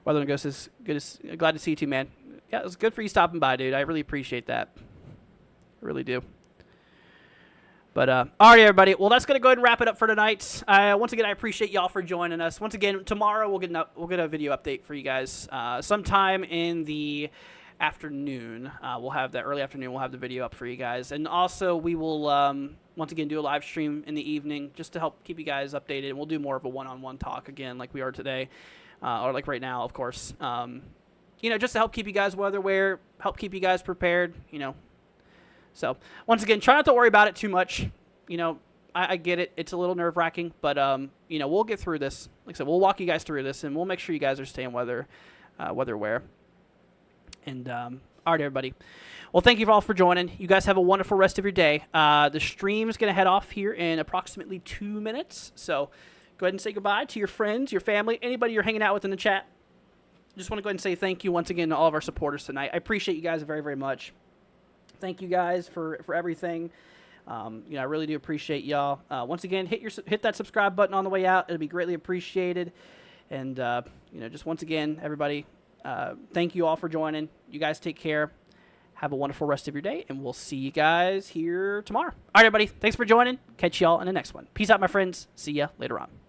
Weather and Ghost is good. Glad to see you too, man. Yeah, it was good for you stopping by, dude. I really appreciate that. I really do. But, all right, everybody. Well, that's going to go ahead and wrap it up for tonight. Once again, I appreciate y'all for joining us. Once again, tomorrow we'll get a video update for you guys. Sometime in the afternoon, we'll have that early afternoon. We'll have the video up for you guys. And also, we will, once again, do a live stream in the evening just to help keep you guys updated. And we'll do more of a one-on-one talk again like we are today, or like right now, of course. Just to help keep you guys weather-aware, help keep you guys prepared, So, once again, try not to worry about it too much. I get it. It's a little nerve-wracking, but, we'll get through this. Like I said, we'll walk you guys through this, and we'll make sure you guys are staying weather-aware. And, all right, everybody. Well, thank you all for joining. You guys have a wonderful rest of your day. The stream is going to head off here in approximately 2 minutes. So, go ahead and say goodbye to your friends, your family, anybody you're hanging out with in the chat. Just want to go ahead and say thank you once again to all of our supporters tonight. I appreciate you guys very, very much. Thank you guys for everything. I really do appreciate y'all. Once again, hit that subscribe button on the way out. It'll be greatly appreciated. And just once again, everybody, thank you all for joining. You guys take care. Have a wonderful rest of your day, and we'll see you guys here tomorrow. All right, everybody. Thanks for joining. Catch y'all in the next one. Peace out, my friends. See ya later on.